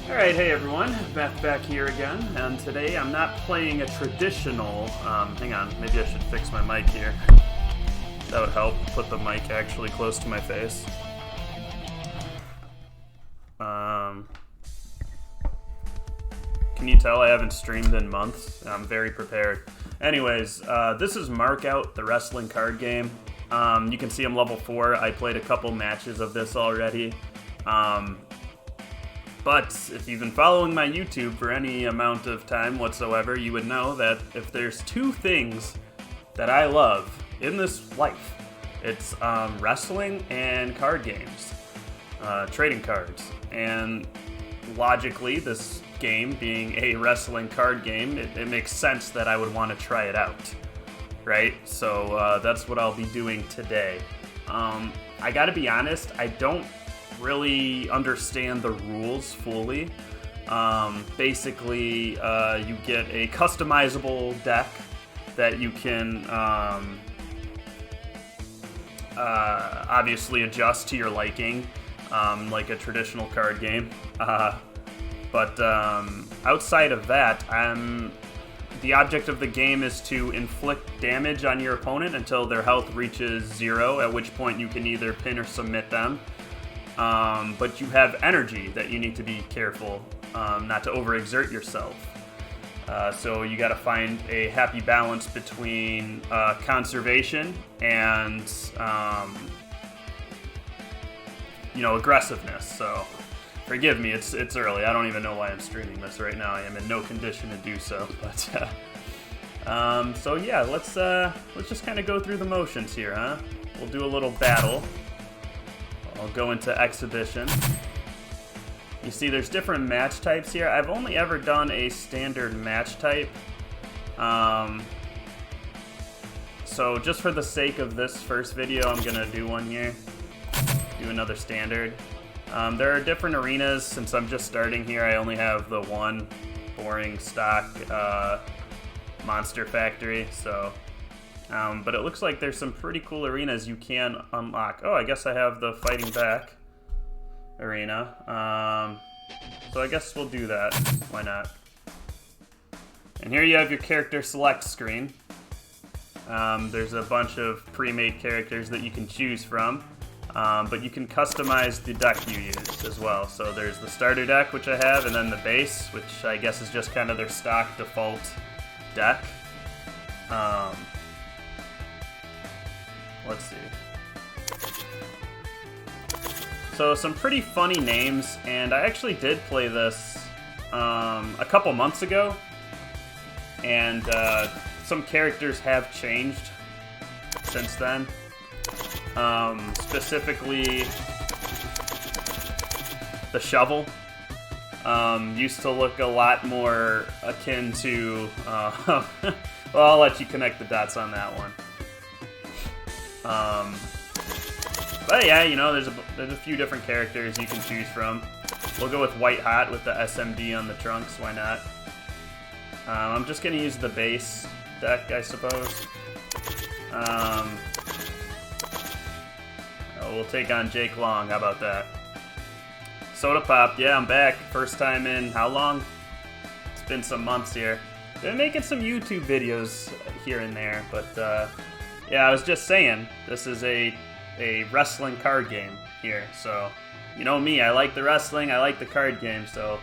Alright, hey everyone, back here again, and today I'm not playing a traditional, hang on, maybe I should fix my mic here. That would help, put the mic actually close to my face. Can you tell I haven't streamed in months? I'm very prepared. Anyways, this is Mark Out, the wrestling card game. You can see I'm level 4, I played a couple matches of this already. But if you've been following my YouTube for any amount of time whatsoever, you would know that if there's two things that I love in this life, it's wrestling and card games, trading cards. And logically, this game being a wrestling card game, it makes sense that I would want to try it out, right? So that's what I'll be doing today. I gotta be honest, I don't really understand the rules fully. Basically, you get a customizable deck that you can obviously adjust to your liking, like a traditional card game. But outside of that, the object of the game is to inflict damage on your opponent until their health reaches 0, at which point you can either pin or submit them. But you have energy that you need to be careful not to overexert yourself. So you got to find a happy balance between conservation and aggressiveness. So forgive me, it's early. I don't even know why I'm streaming this right now. I am in no condition to do so. But so yeah, let's just kind of go through the motions here, huh? We'll do a little battle. I'll go into exhibition. You see there's different match types here. I've only ever done a standard match type. So just for the sake of this first video, I'm gonna do one here. Do another standard. There are different arenas. Since I'm just starting here, I only have the one boring stock Monster Factory, so but it looks like there's some pretty cool arenas you can unlock. Oh, I guess I have the Fighting Back arena. So I guess we'll do that. Why not? And here you have your character select screen. There's a bunch of pre-made characters that you can choose from. But you can customize the deck you use as well. So there's the starter deck, which I have, and then the base, which I guess is just kind of their stock default deck. Let's see. So some pretty funny names, and I actually did play this a couple months ago, and some characters have changed since then. Specifically, the shovel used to look a lot more akin to, well, I'll let you connect the dots on that one. But yeah, there's a few different characters you can choose from. We'll go with White Hot with the SMD on the trunks, why not? I'm just gonna use the base deck, I suppose. We'll take on Jake Long, how about that? Soda Pop, yeah, I'm back. First time in how long? It's been some months here. Been making some YouTube videos here and there, but yeah, I was just saying, this is a wrestling card game here, so you know me, I like the wrestling, I like the card game, so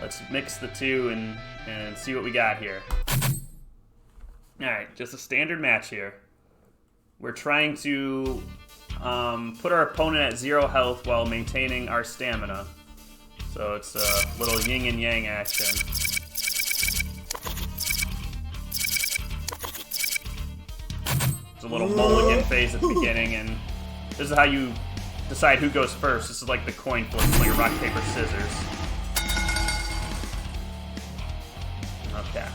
let's mix the two and see what we got here. Alright, just a standard match here. We're trying to put our opponent at 0 health while maintaining our stamina. So it's a little yin and yang action. It's a little mulligan phase at the beginning, and this is how you decide who goes first. This is like the coin flip, it's like a rock, paper, scissors. Okay.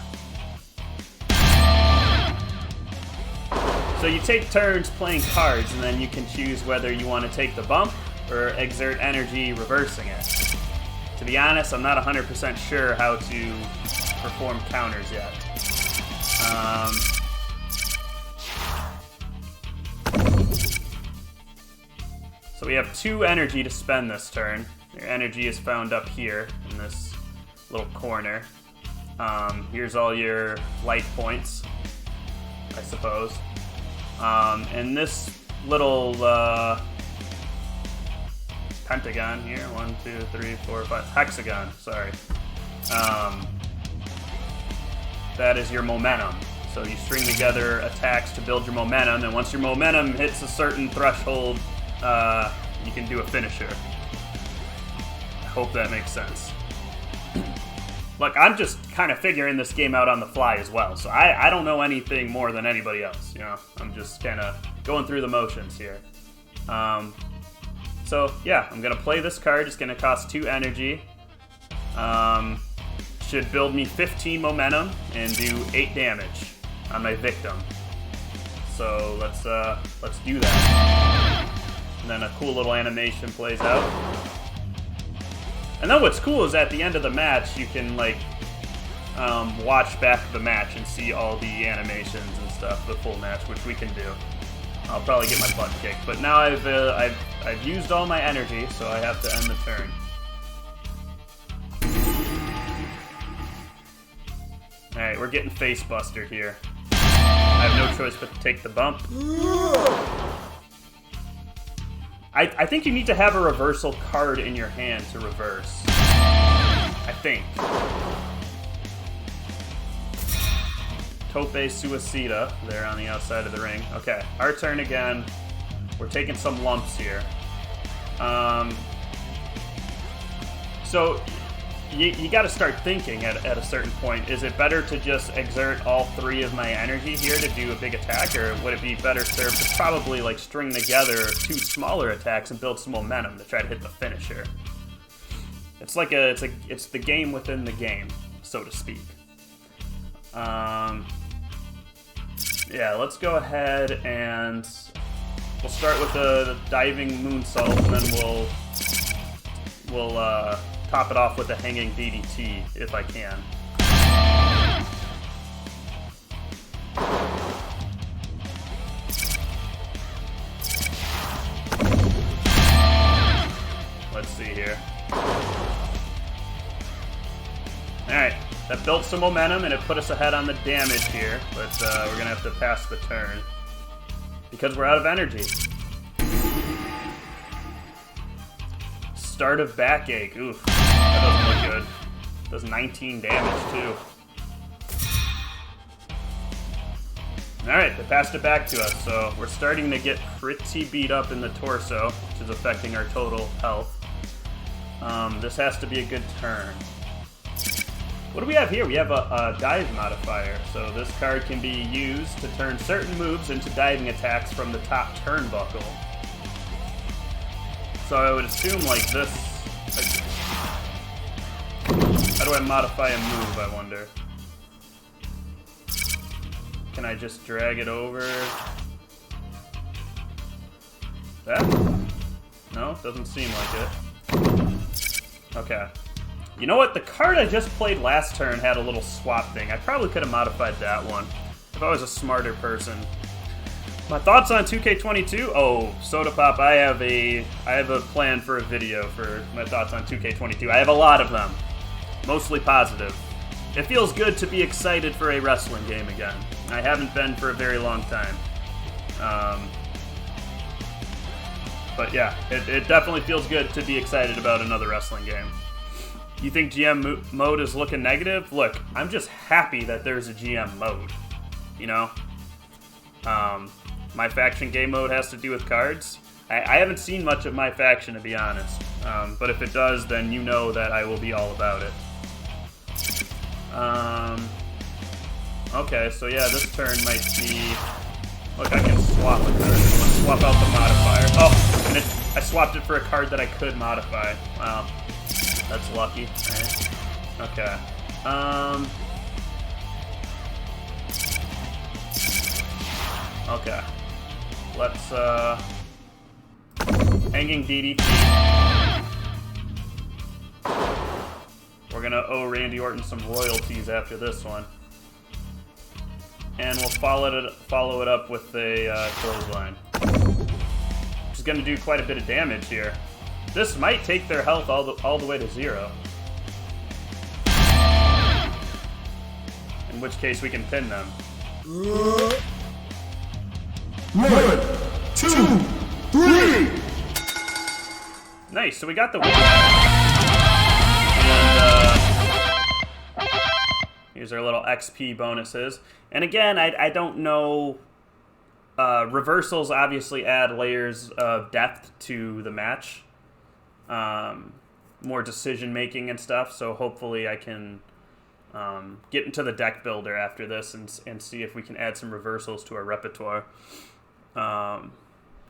So you take turns playing cards, and then you can choose whether you want to take the bump or exert energy reversing it. To be honest, I'm not 100% sure how to perform counters yet. So we have 2 energy to spend this turn. Your energy is found up here in this little corner. Here's all your life points, I suppose. And this little pentagon here, 1, 2, 3, 4, 5, hexagon, sorry. That is your momentum. So you string together attacks to build your momentum, and once your momentum hits a certain threshold, you can do a finisher. I hope that makes sense. Look, I'm just kind of figuring this game out on the fly as well, so I don't know anything more than anybody else, you know? I'm just kind of going through the motions here. So, yeah, I'm going to play this card. It's going to cost 2 energy. Should build me 15 momentum and do 8 damage on my victim. So let's do that. And then a cool little animation plays out. And then what's cool is at the end of the match, you can like watch back the match and see all the animations and stuff, the full match, which we can do. I'll probably get my butt kicked, but now I've used all my energy, so I have to end the turn. All right, we're getting face bustered here. I have no choice but to take the bump. I think you need to have a reversal card in your hand to reverse. I think. Tope Suicida, there on the outside of the ring. Okay, our turn again. We're taking some lumps here. So you got to start thinking at a certain point. Is it better to just exert all 3 of my energy here to do a big attack, or would it be better served to probably like string together 2 smaller attacks and build some momentum to try to hit the finisher? It's like it's the game within the game, so to speak. Yeah, let's go ahead and we'll start with the diving moonsault, and then we'll top it off with a hanging DDT if I can. Let's see here. Alright, that built some momentum and it put us ahead on the damage here, but we're gonna have to pass the turn because we're out of energy. Start of backache. Oof, that doesn't look good. Does 19 damage too. Alright, they passed it back to us, so we're starting to get pretty beat up in the torso, which is affecting our total health. This has to be a good turn. What do we have here? We have a dive modifier, so this card can be used to turn certain moves into diving attacks from the top turnbuckle. So I would assume like this. Like, how do I modify a move, I wonder? Can I just drag it over? That? No, doesn't seem like it. Okay. You know what? The card I just played last turn had a little swap thing. I probably could have modified that one if I was a smarter person. My thoughts on 2K22? Oh, Soda Pop, I have a plan for a video for my thoughts on 2K22. I have a lot of them. Mostly positive. It feels good to be excited for a wrestling game again. I haven't been for a very long time. But yeah, it definitely feels good to be excited about another wrestling game. You think GM mode is looking negative? Look, I'm just happy that there's a GM mode, you know? My faction game mode has to do with cards. I haven't seen much of my faction, to be honest. But if it does, then you know that I will be all about it. Okay, so yeah, this turn might be... Look, I can swap a card. Let's swap out the modifier. Oh, and I swapped it for a card that I could modify. Wow, that's lucky. Right. Okay. Okay. Let's, hanging DDT. We're gonna owe Randy Orton some royalties after this one. And we'll follow it up with a clothesline. Which is gonna do quite a bit of damage here. This might take their health all the way to 0. In which case we can pin them. 1, 2, 3. Nice, so we got the win. And here's our little XP bonuses. And again, I don't know. Reversals obviously add layers of depth to the match. More decision making and stuff. So hopefully I can get into the deck builder after this and see if we can add some reversals to our repertoire.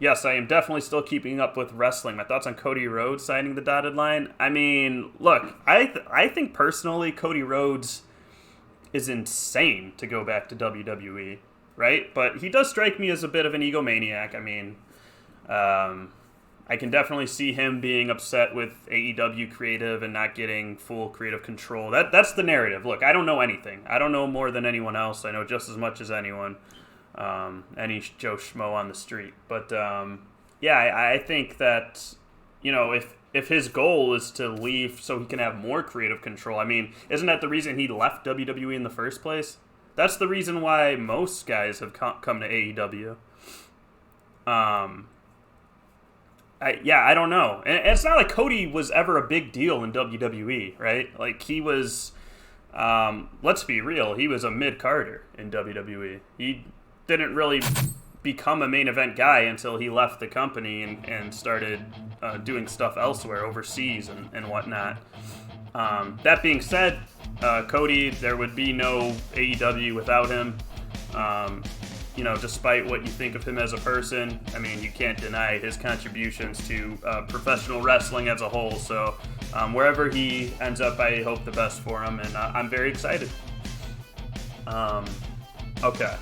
Yes, I am definitely still keeping up with wrestling. My thoughts on Cody Rhodes signing the dotted line. I mean, look, I think personally Cody Rhodes is insane to go back to WWE, right? But he does strike me as a bit of an egomaniac. I mean, I can definitely see him being upset with AEW creative and not getting full creative control. That's the narrative. Look, I don't know anything. I don't know more than anyone else. I know just as much as anyone. Any Joe Schmo on the street. But, yeah, I think that, you know, if his goal is to leave so he can have more creative control, I mean, isn't that the reason he left WWE in the first place? That's the reason why most guys have come to AEW. I don't know. And it's not like Cody was ever a big deal in WWE, right? Like, he was, let's be real, he was a mid-carder in WWE. He didn't really become a main event guy until he left the company and started doing stuff elsewhere, overseas and whatnot. That being said, Cody, there would be no AEW without him. You know, despite what you think of him as a person, I mean, you can't deny his contributions to professional wrestling as a whole. So wherever he ends up, I hope the best for him, and I'm very excited. Okay.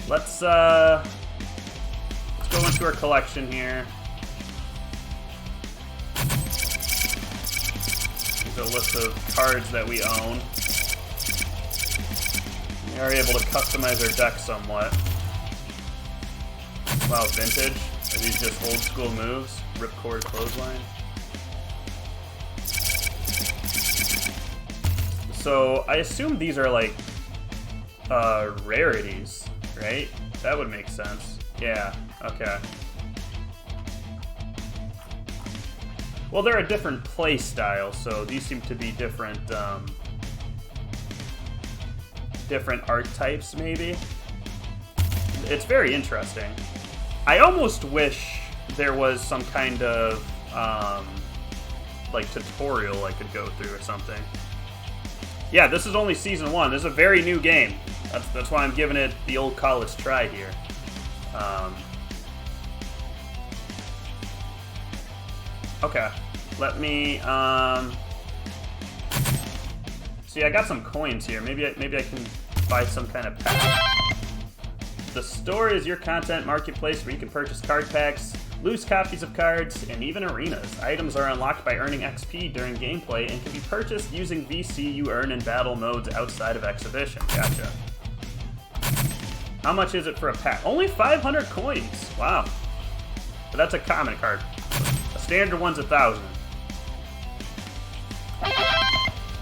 Let's go into our collection here. Here's a list of cards that we own. We are able to customize our deck somewhat. Wow, vintage. Are these just old school moves? Ripcord clothesline. So I assume these are like rarities, right? That would make sense. Yeah, okay. Well, they're a different play style, so these seem to be different different archetypes, maybe. It's very interesting. I almost wish there was some kind of like tutorial I could go through or something. Yeah, this is only Season 1. This is a very new game. That's why I'm giving it the old college try here. Okay, let me see. I got some coins here. Maybe I can buy some kind of pack. The store is your content marketplace where you can purchase card packs, loose copies of cards, and even arenas. Items are unlocked by earning XP during gameplay and can be purchased using VC you earn in battle modes outside of exhibition. Gotcha. How much is it for a pack? Only 500 coins. Wow. But that's a common card. A standard one's 1,000.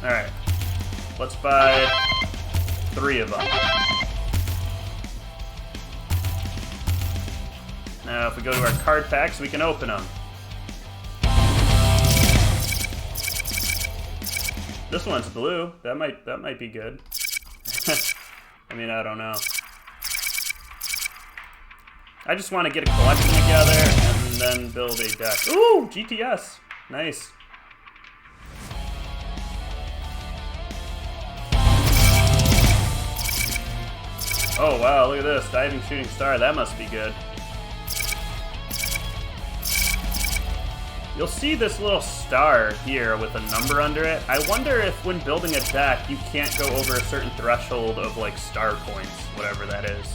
Alright. Let's buy 3 of them. Now, if we go to our card packs, we can open them. This one's blue. That might be good. I mean, I don't know. I just want to get a collection together and then build a deck. Ooh, GTS. Nice. Oh, wow, look at this. Diving Shooting Star. That must be good. You'll see this little star here with a number under it. I wonder if when building a deck, you can't go over a certain threshold of, like, star points, whatever that is.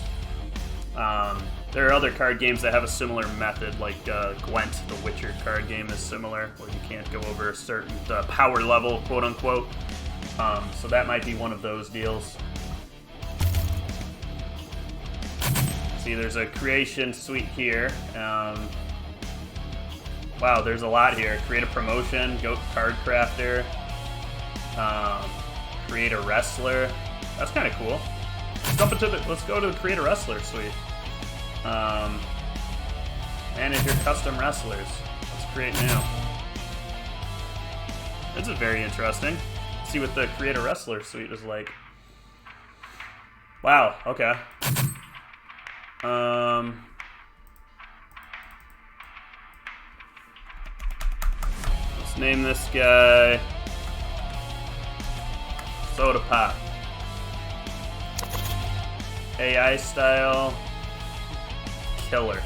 There are other card games that have a similar method, like Gwent, the Witcher card game, is similar, where you can't go over a certain power level, quote-unquote. So that might be one of those deals. See, there's a creation suite here. Wow, there's a lot here. Create a promotion, goat card crafter, create a wrestler. That's kind of cool. Let's go to the create a wrestler suite. Manage your custom wrestlers. Let's create new. This is very interesting. Let's see what the create a wrestler suite is like. Wow, okay. Let's name this guy Soda Pop. AI style killer.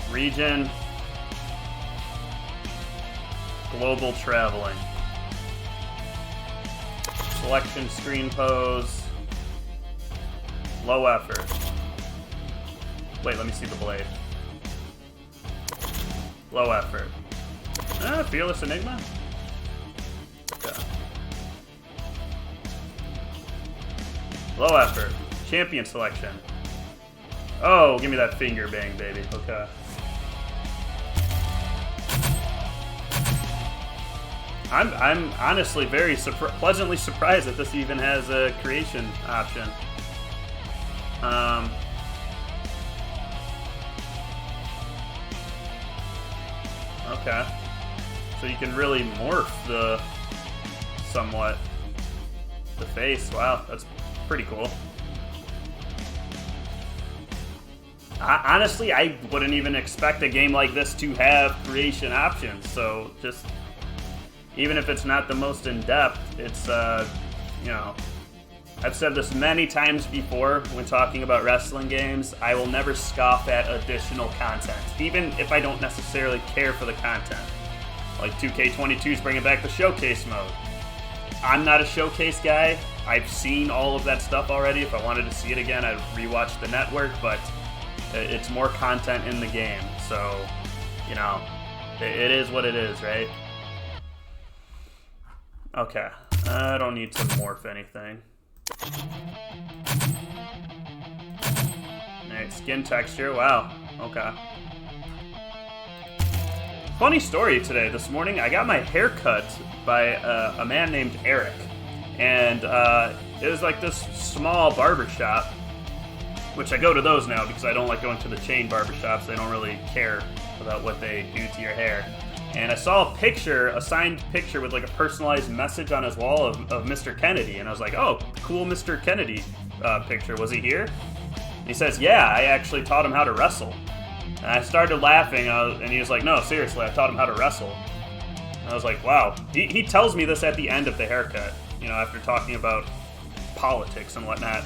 Region global traveling. Selection screen pose. Low effort. Wait, let me see the blade. Low effort. Fearless Enigma? Okay. Low effort. Champion selection. Oh, give me that finger bang, baby. Okay. I'm honestly very pleasantly surprised that this even has a creation option. Okay. So you can really morph the face. Wow, that's pretty cool. Honestly, I wouldn't even expect a game like this to have creation options. So just, even if it's not the most in-depth, it's, you know, I've said this many times before when talking about wrestling games. I will never scoff at additional content, even if I don't necessarily care for the content. Like 2K22 is bringing back the showcase mode. I'm not a showcase guy. I've seen all of that stuff already. If I wanted to see it again, I'd rewatch the network, but it's more content in the game. So, you know, it is what it is, right? Okay, I don't need to morph anything. Alright, skin texture, wow, okay. Funny story today, this morning, I got my hair cut by a man named Eric. And it was like this small barbershop, which I go to those now because I don't like going to the chain barbershops. They don't really care about what they do to your hair. And I saw a signed picture with like a personalized message on his wall of Mr. Kennedy. And I was like, oh, cool Mr. Kennedy picture. Was he here? And he says, yeah, I actually taught him how to wrestle. And I started laughing, and he was like, no, seriously, I taught him how to wrestle. And I was like, wow. He tells me this at the end of the haircut, you know, after talking about politics and whatnot.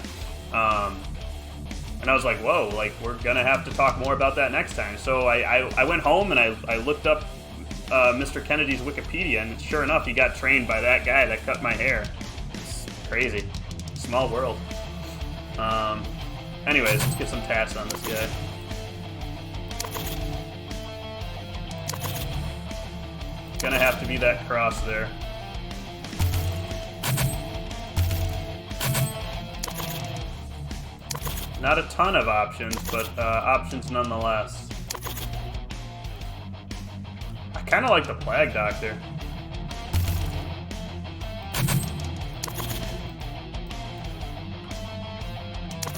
And I was like, whoa, like, we're going to have to talk more about that next time. So I went home and I looked up Mr. Kennedy's Wikipedia, and sure enough, he got trained by that guy that cut my hair. It's crazy. Small world. Anyways, let's get some tats on this guy. Gonna have to be that cross there. Not a ton of options, but options nonetheless. I kind of like the Plague Doctor.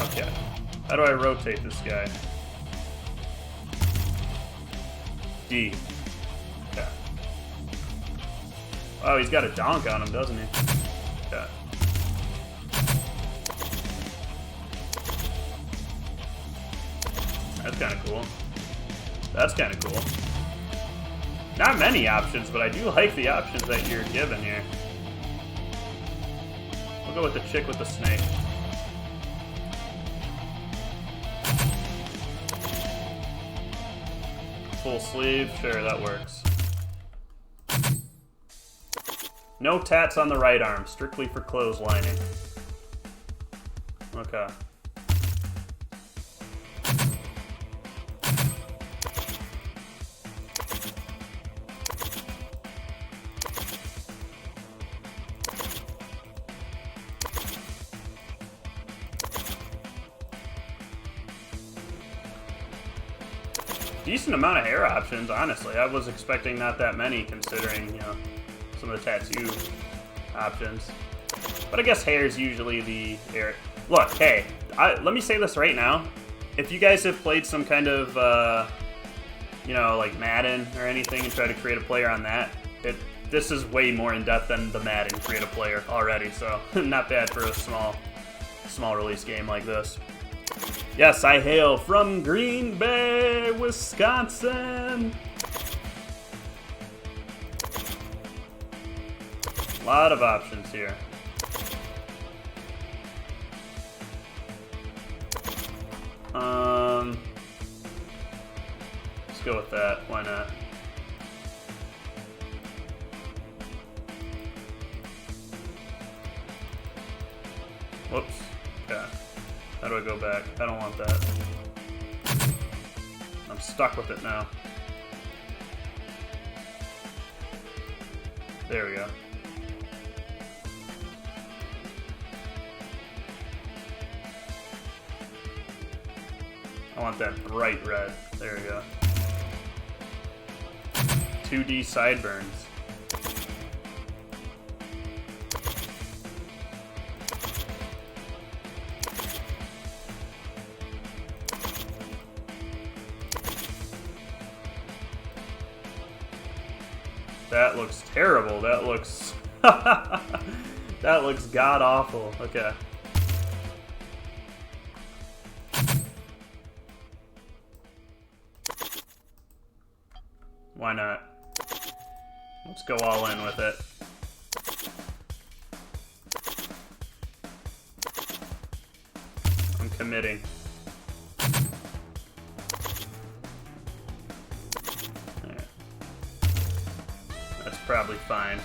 Okay. How do I rotate this guy? D. Okay. Oh, he's got a donk on him, doesn't he? Okay. That's kind of cool. That's kind of cool. Not many options, but I do like the options that you're given here. We'll go with the chick with the snake. Full sleeve, sure, that works. No tats on the right arm, strictly for clotheslining. Okay. decent amount of hair options, honestly. I was expecting not that many, considering, you know, some of the tattoo options. But I guess hair is usually the hair. Look, hey, let me say this right now. If you guys have played some kind of, you know, like Madden or anything and try to create a player on that, this is way more in-depth than the Madden create a player already, so not bad for a small release game like this. Yes, I hail from Green Bay, Wisconsin. A lot of options here. Let's go with that. Why not? Whoops. Okay. How do I go back? I don't want that. I'm stuck with it now. There we go. I want that bright red. There we go. 2D sideburns. That looks terrible. That looks... that looks god-awful. Okay. Why not? Let's go all in with it. I'm committing. That's probably fine.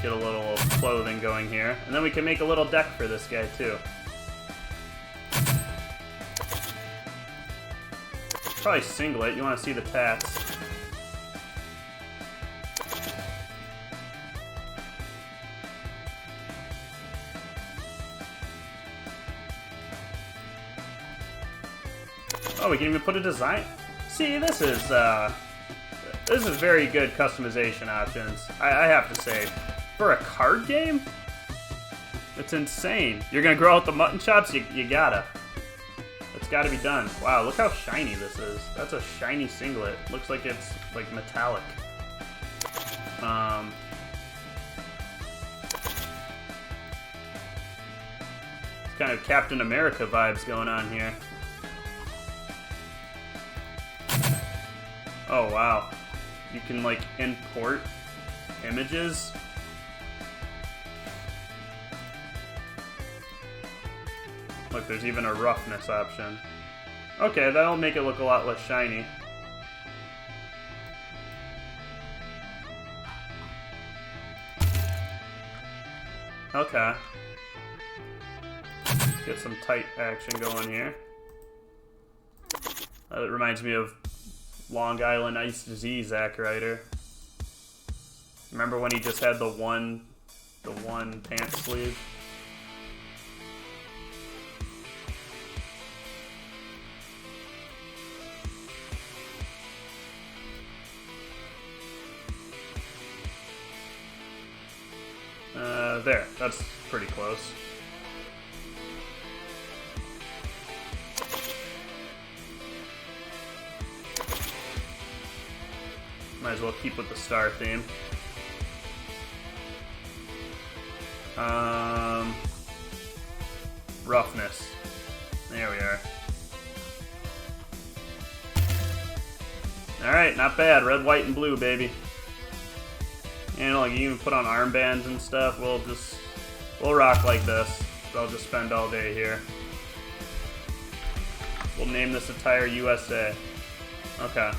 Get a little clothing going here. And then we can make a little deck for this guy too. Probably singlet. You want to see the tats. Oh, we can even put a design. See, this is very good customization options. I have to say, for a card game, it's insane. You're gonna grow out the mutton chops. You gotta. It's gotta be done. Wow, look how shiny this is. That's a shiny singlet. Looks like it's like metallic. It's kind of Captain America vibes going on here. Oh wow, you can like import images. Look, there's even a roughness option. Okay, that'll make it look a lot less shiny. Okay. Let's get some tight action going here. That reminds me of Long Island Ice Disease Zack Ryder. Remember when he just had the one pants sleeve? There. That's pretty close. Might as well keep with the star theme. Roughness. There we are. Alright, not bad. Red, white, and blue, baby. And like, you even put on armbands and stuff. We'll rock like this. I'll just spend all day here. We'll name this attire USA. Okay.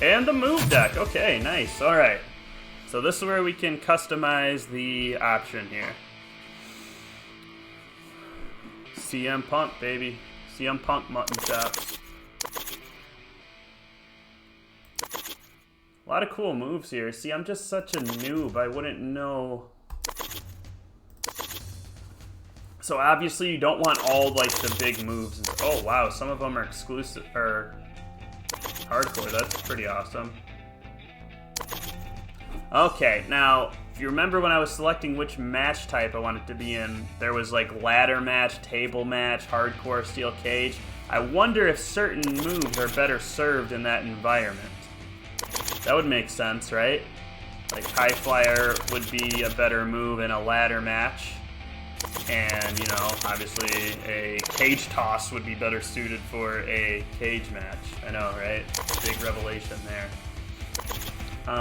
And the move deck. Okay, nice. Alright. So this is where we can customize the option here. CM Punk, baby. CM Punk mutton chops. A lot of cool moves here. See, I'm just such a noob. I wouldn't know So obviously you don't want all like the big moves. Oh wow, some of them are exclusive or hardcore. That's pretty awesome. Okay, now if you remember when I was selecting which match type I wanted to be in, there was like ladder match, table match, hardcore, steel cage. I wonder if certain moves are better served in that environment. That would make sense, right? Like high flyer would be a better move in a ladder match. And, you know, obviously a cage toss would be better suited for a cage match. I know, right? Big revelation there. Go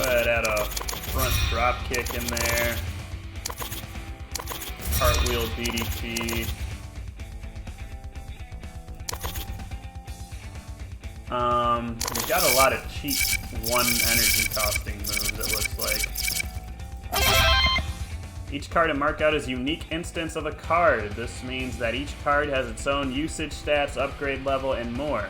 ahead, add a front drop kick in there. Cartwheel DDT. We've got a lot of cheap one energy costing moves, it looks like. Each card in Markout is a unique instance of a card. This means that each card has its own usage stats, upgrade level, and more.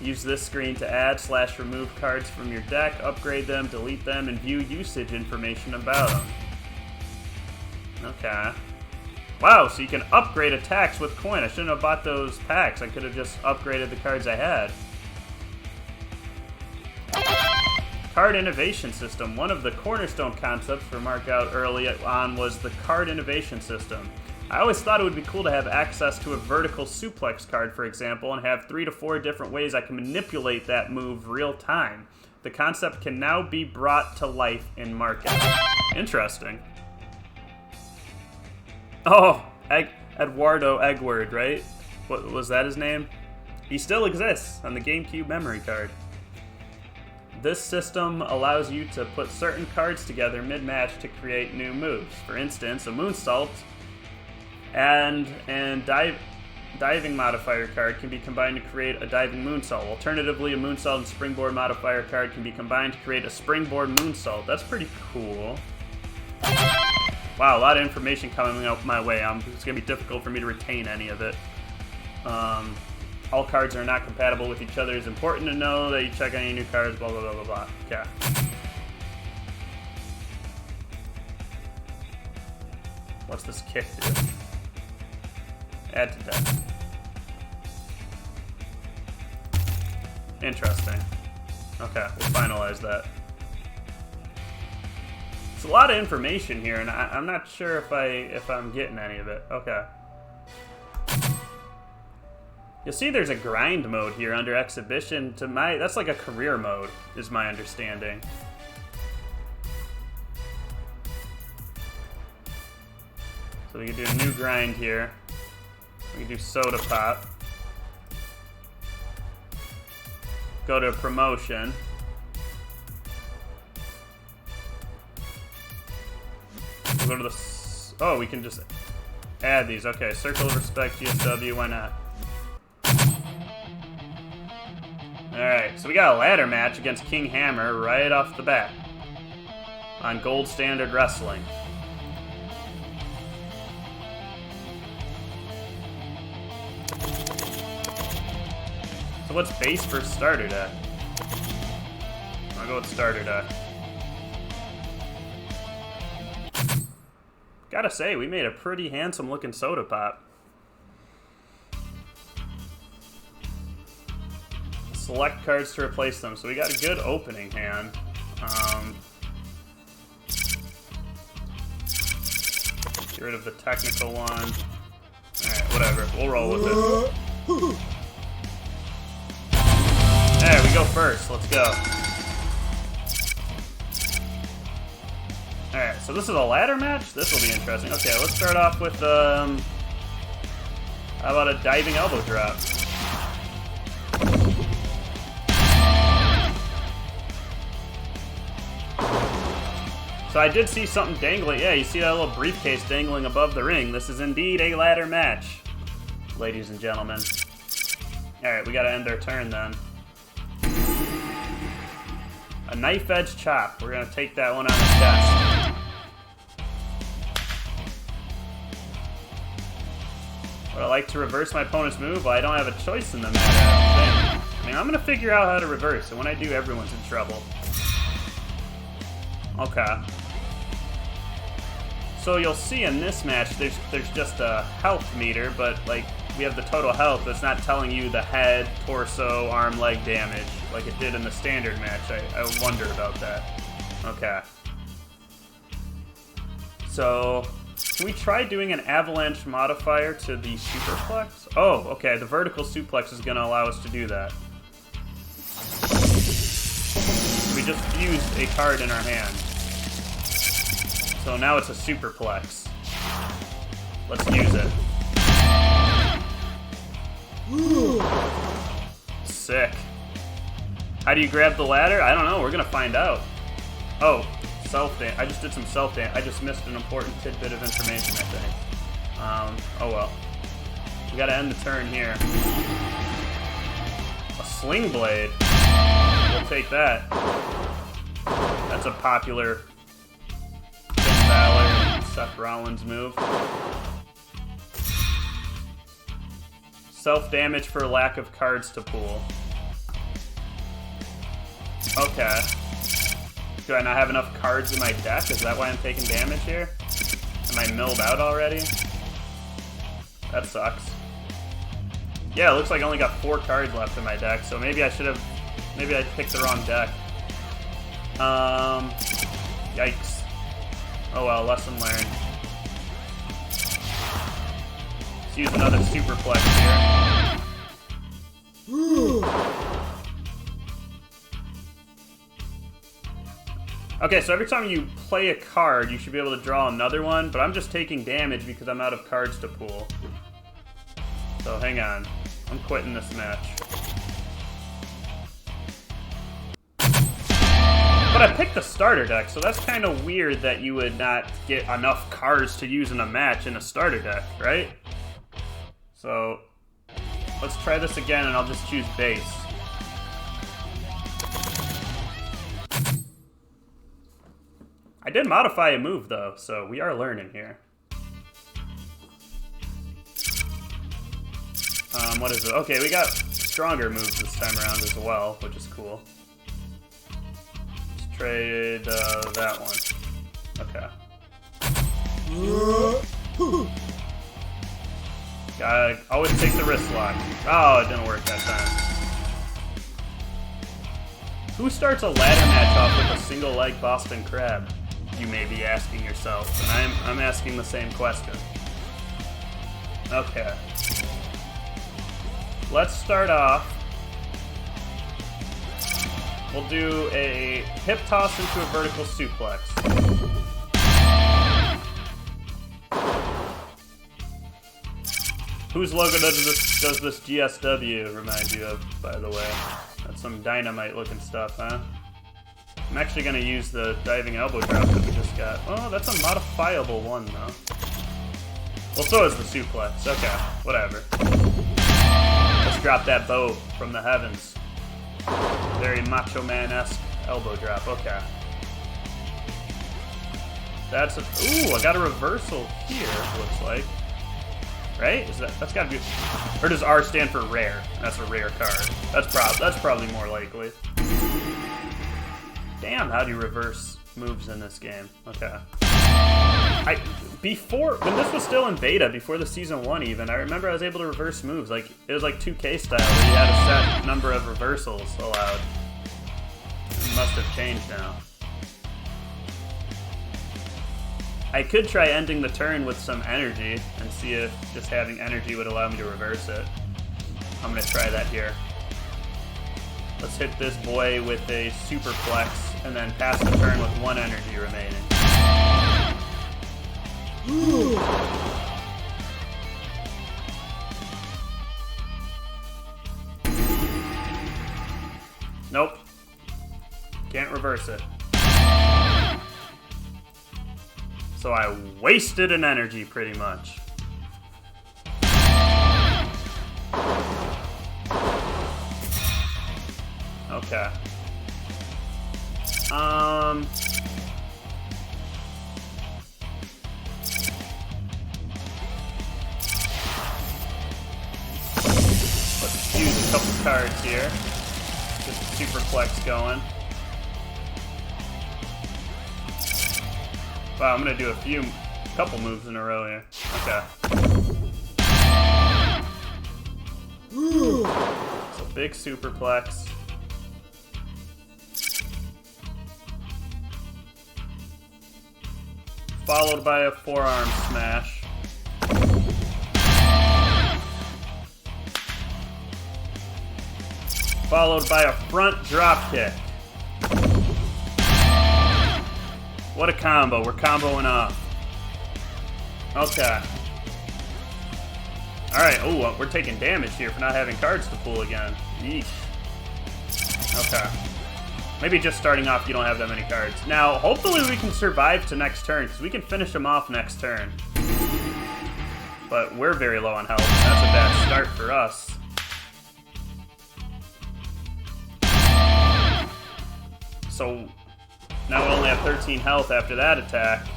Use this screen to add/remove cards from your deck, upgrade them, delete them, and view usage information about them. Okay. Wow, so you can upgrade attacks with coin. I shouldn't have bought those packs. I could have just upgraded the cards I had. Card innovation system. One of the cornerstone concepts for Markout early on was the card innovation system. I always thought it would be cool to have access to a vertical suplex card, for example, and have 3 to 4 different ways I can manipulate that move real time. The concept can now be brought to life in Markout. Interesting. Oh, Eduardo Eggward, right? What was that his name? He still exists on the GameCube memory card. This system allows you to put certain cards together mid-match to create new moves. For instance, a moonsault and diving modifier card can be combined to create a diving moonsault. Alternatively, a moonsault and springboard modifier card can be combined to create a springboard moonsault. That's pretty cool. Wow, a lot of information coming up my way. It's going to be difficult for me to retain any of it. All cards are not compatible with each other. It's important to know that you check any new cards, blah, blah, blah, blah, blah. Okay. What's this kick do? Add to deck. Interesting. Okay, we'll finalize that. It's a lot of information here, and I'm not sure if I'm getting any of it. Okay. You'll see there's a grind mode here under exhibition. That's like a career mode, is my understanding. So we can do a new grind here. We can do soda pop. Go to promotion. We'll go to the... Oh, we can just add these. Okay, Circle of Respect, GSW, why not? Alright, so we got a ladder match against King Hammer right off the bat on Gold Standard Wrestling. So what's base versus starter deck? I'll go with starter deck. Gotta say, we made a pretty handsome looking soda pop. Select cards to replace them. So we got a good opening hand. Get rid of the technical one. Alright, whatever. We'll roll with it. There, we go first. Let's go. Alright, so this is a ladder match? This will be interesting. Okay, let's start off with, how about a diving elbow drop? So I did see something dangling. Yeah, you see that little briefcase dangling above the ring. This is indeed a ladder match, ladies and gentlemen. Alright, we gotta end our turn then. A knife edge chop. We're gonna take that one on the chest. Would I like to reverse my opponent's move? Well, I don't have a choice in the matter. I mean, I'm gonna figure out how to reverse, and when I do, everyone's in trouble. Okay. So you'll see in this match, there's just a health meter, but like we have the total health, but it's not telling you the head, torso, arm, leg damage like it did in the standard match. I wonder about that. Okay. So can we try doing an avalanche modifier to the superplex? Oh, okay. The vertical suplex is going to allow us to do that. We just fused a card in our hand. So now it's a superplex. Let's use it. Sick. How do you grab the ladder? I don't know. We're going to find out. Oh, self-damage. I just did some self-damage. I just missed an important tidbit of information, I think. Oh well. We got to end the turn here. A sling blade. We'll take that. That's a popular Finn Balor and Seth Rollins move. Self-damage for lack of cards to pool. Okay. Do I not have enough cards in my deck? Is that why I'm taking damage here? Am I milled out already? That sucks. Yeah, it looks like I only got 4 cards left in my deck, so maybe I picked the wrong deck. Yikes. Oh well, lesson learned. Let's use another superplex here. Okay, so every time you play a card, you should be able to draw another one, but I'm just taking damage because I'm out of cards to pool. So hang on. I'm quitting this match. But I picked the starter deck, so that's kind of weird that you would not get enough cards to use in a match in a starter deck, right? So let's try this again, and I'll just choose base. I did modify a move, though, so we are learning here. What is it? Okay, we got stronger moves this time around as well, which is cool. Let's trade that one. Okay. Gotta always take the wrist lock. Oh, it didn't work that time. Who starts a ladder match off with a single leg Boston Crab? You may be asking yourself, and I'm asking the same question. Okay. Let's start off. We'll do a hip toss into a vertical suplex. Whose logo does this GSW remind you of, by the way? That's some dynamite looking stuff, huh? I'm actually going to use the diving elbow drop that we just got. Oh, that's a modifiable one, though. Well, so is the suplex. Okay, whatever. Let's drop that bow from the heavens. Very Macho Man-esque elbow drop. Okay. That's a... Ooh, I got a reversal here, looks like. Right? That's gotta be... Or does R stand for rare? That's a rare card. That's probably more likely. Damn, how do you reverse moves in this game? Okay. When this was still in beta, before the Season 1 even, I remember I was able to reverse moves. Like, it was like 2K style, where you had a set number of reversals allowed. It must have changed now. I could try ending the turn with some energy, and see if just having energy would allow me to reverse it. I'm gonna try that here. Let's hit this boy with a superplex, and then pass the turn with 1 energy remaining. Nope. Can't reverse it. So I wasted an energy, pretty much. Okay. Let's use a couple cards here. Get the superplex going. Wow, I'm gonna do a few Couple moves in a row here. Okay. So big superplex. Followed by a forearm smash. Followed by a front drop kick. What a combo. We're comboing up. Okay. Alright, oh, we're taking damage here for not having cards to pull again. Yeesh. Okay. Maybe just starting off, you don't have that many cards. Now, hopefully we can survive to next turn, because we can finish them off next turn. But we're very low on health, and that's a bad start for us. So, now we only have 13 health after that attack.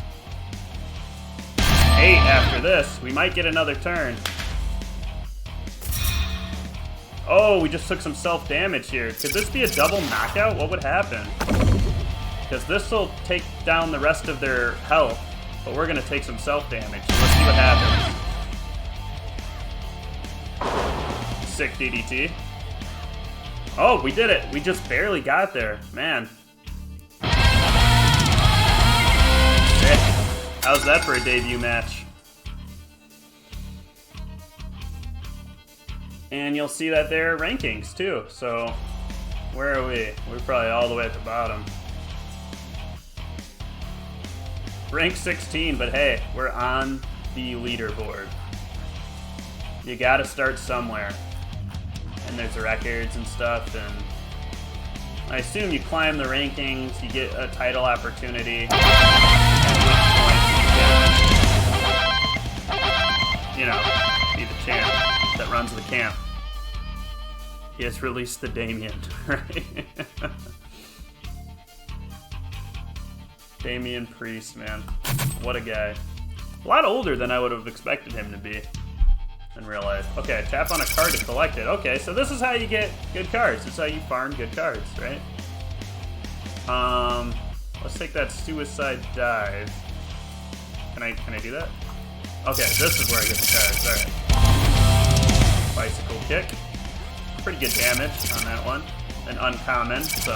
8 after this. We might get another turn. Oh, we just took some self-damage here. Could this be a double knockout? What would happen? Because this will take down the rest of their health, but we're going to take some self-damage. So let's see what happens. Sick DDT. Oh, we did it. We just barely got there. Man. Sick. How's that for a debut match? And you'll see that there are rankings too. So where are we? We're probably all the way at the bottom. Rank 16, but hey, we're on the leaderboard. You gotta start somewhere. And there's records and stuff, and I assume you climb the rankings, you get a title opportunity, at which point you can, you know, be the champ that runs the camp. He has released the Damien, right? Damien Priest, man. What a guy. A lot older than I would have expected him to be in real life. Okay, tap on a card to collect it. Okay, so this is how you get good cards. This is how you farm good cards, right? Let's take that suicide dive. Can I do that? Okay, this is where I get the cards. Alright. Bicycle kick. Pretty good damage on that one. An uncommon, so.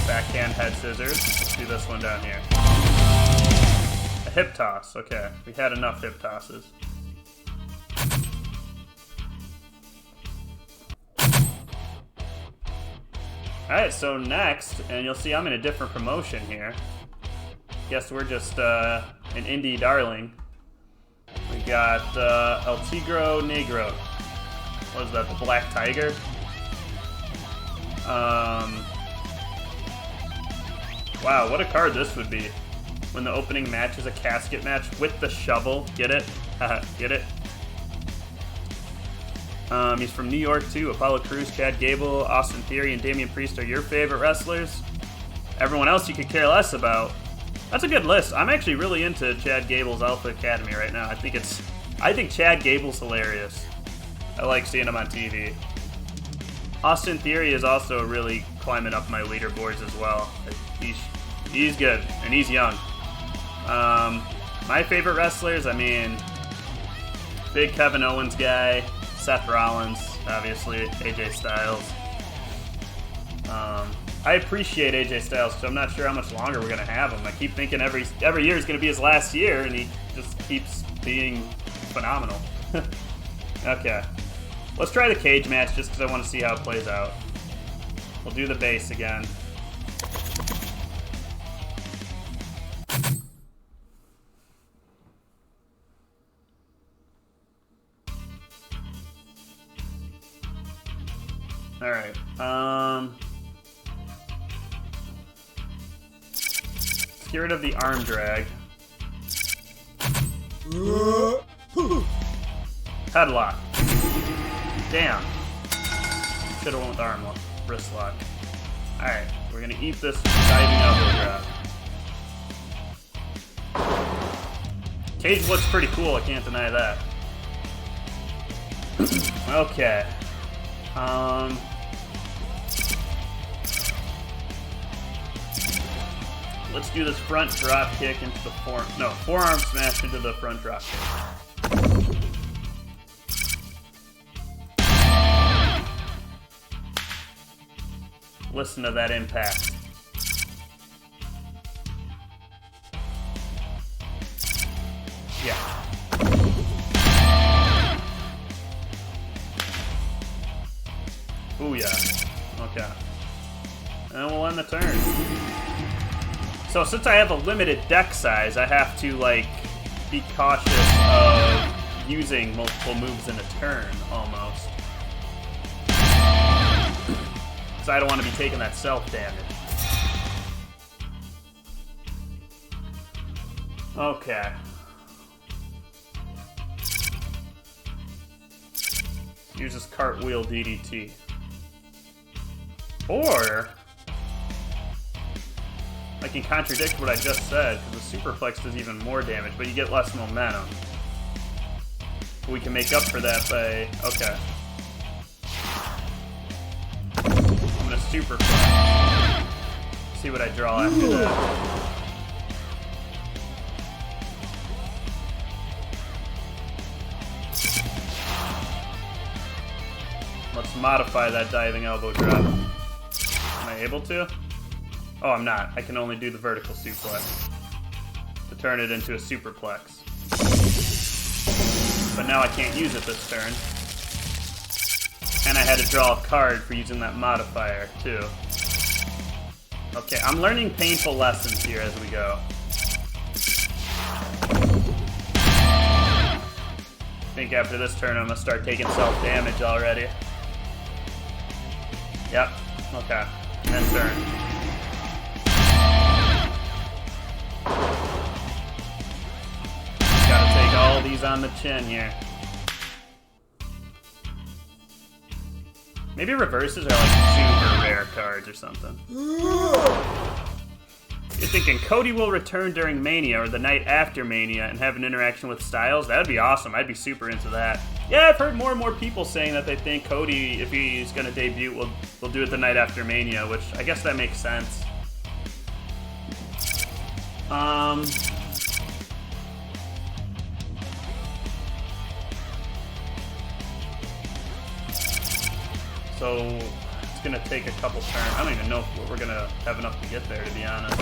Backhand head scissors. Let's do this one down here. A hip toss. Okay, we had enough hip tosses. Alright, so next, and you'll see I'm in a different promotion here. Guess we're just an indie darling. We got El Tigro Negro. What is that, the Black Tiger? Wow, what a card this would be. When the opening match is a casket match with the shovel. Get it? Get it? He's from New York too. Apollo Crews, Chad Gable, Austin Theory, and Damian Priest are your favorite wrestlers. Everyone else you could care less about. That's a good list. I'm actually really into Chad Gable's Alpha Academy right now. I think Chad Gable's hilarious. I like seeing him on TV. Austin Theory is also really climbing up my leaderboards as well. He's good, and he's young. My favorite wrestlers, I mean, big Kevin Owens guy, Seth Rollins, obviously, AJ Styles. I appreciate AJ Styles, because I'm not sure how much longer we're going to have him. I keep thinking every year is going to be his last year, and he just keeps being phenomenal. Okay. Let's try the cage match, just because I want to see how it plays out. We'll do the base again. Alright, let's get rid of the arm drag. Headlock. Damn. Should've went with arm lock, wrist lock. Alright, we're gonna eat this diving elbow drop. Cage looks pretty cool, I can't deny that. Okay. let's do this front drop kick into the forearm smash into the front drop kick. Listen to that impact. Yeah. Ooh, yeah. Okay. And we'll end the turn. So since I have a limited deck size, I have to, like, be cautious of using multiple moves in a turn, almost. Because I don't want to be taking that self-damage. Okay. Uses cartwheel DDT. Or I can contradict what I just said, because the superplex does even more damage, but you get less momentum. We can make up for that by... Okay. I'm gonna superplex. See what I draw after that. Let's modify that diving elbow drop. Am I able to? Oh, I'm not. I can only do the vertical suplex to turn it into a superplex. But now I can't use it this turn. And I had to draw a card for using that modifier, too. Okay, I'm learning painful lessons here as we go. I think after this turn, I'm gonna start taking self-damage already. Yep, okay. End turn. Gotta take all these on the chin here. Maybe reverses are like super rare cards or something. You're thinking Cody will return during Mania or the night after Mania and have an interaction with Styles? That'd be awesome. I'd be super into that. Yeah, I've heard more and more people saying that they think Cody, if he's going to debut, will do it the night after Mania, which I guess that makes sense. So it's going to take a couple turns. I don't even know if we're going to have enough to get there, to be honest.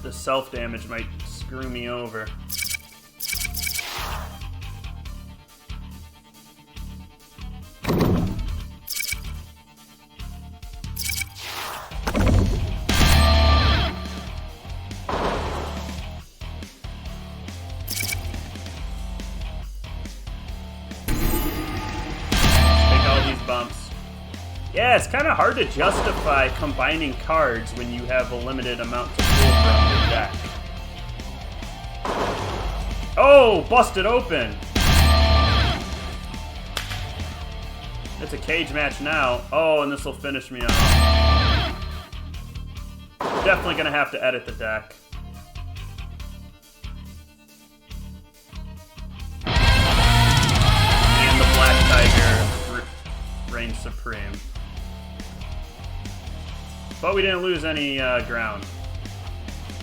The self-damage might screw me over. Yeah, it's kind of hard to justify combining cards when you have a limited amount to pull from your deck. Oh, busted open! It's a cage match now. Oh, and this will finish me off. Definitely gonna have to edit the deck. And the Black Tiger reigns supreme. But we didn't lose any ground.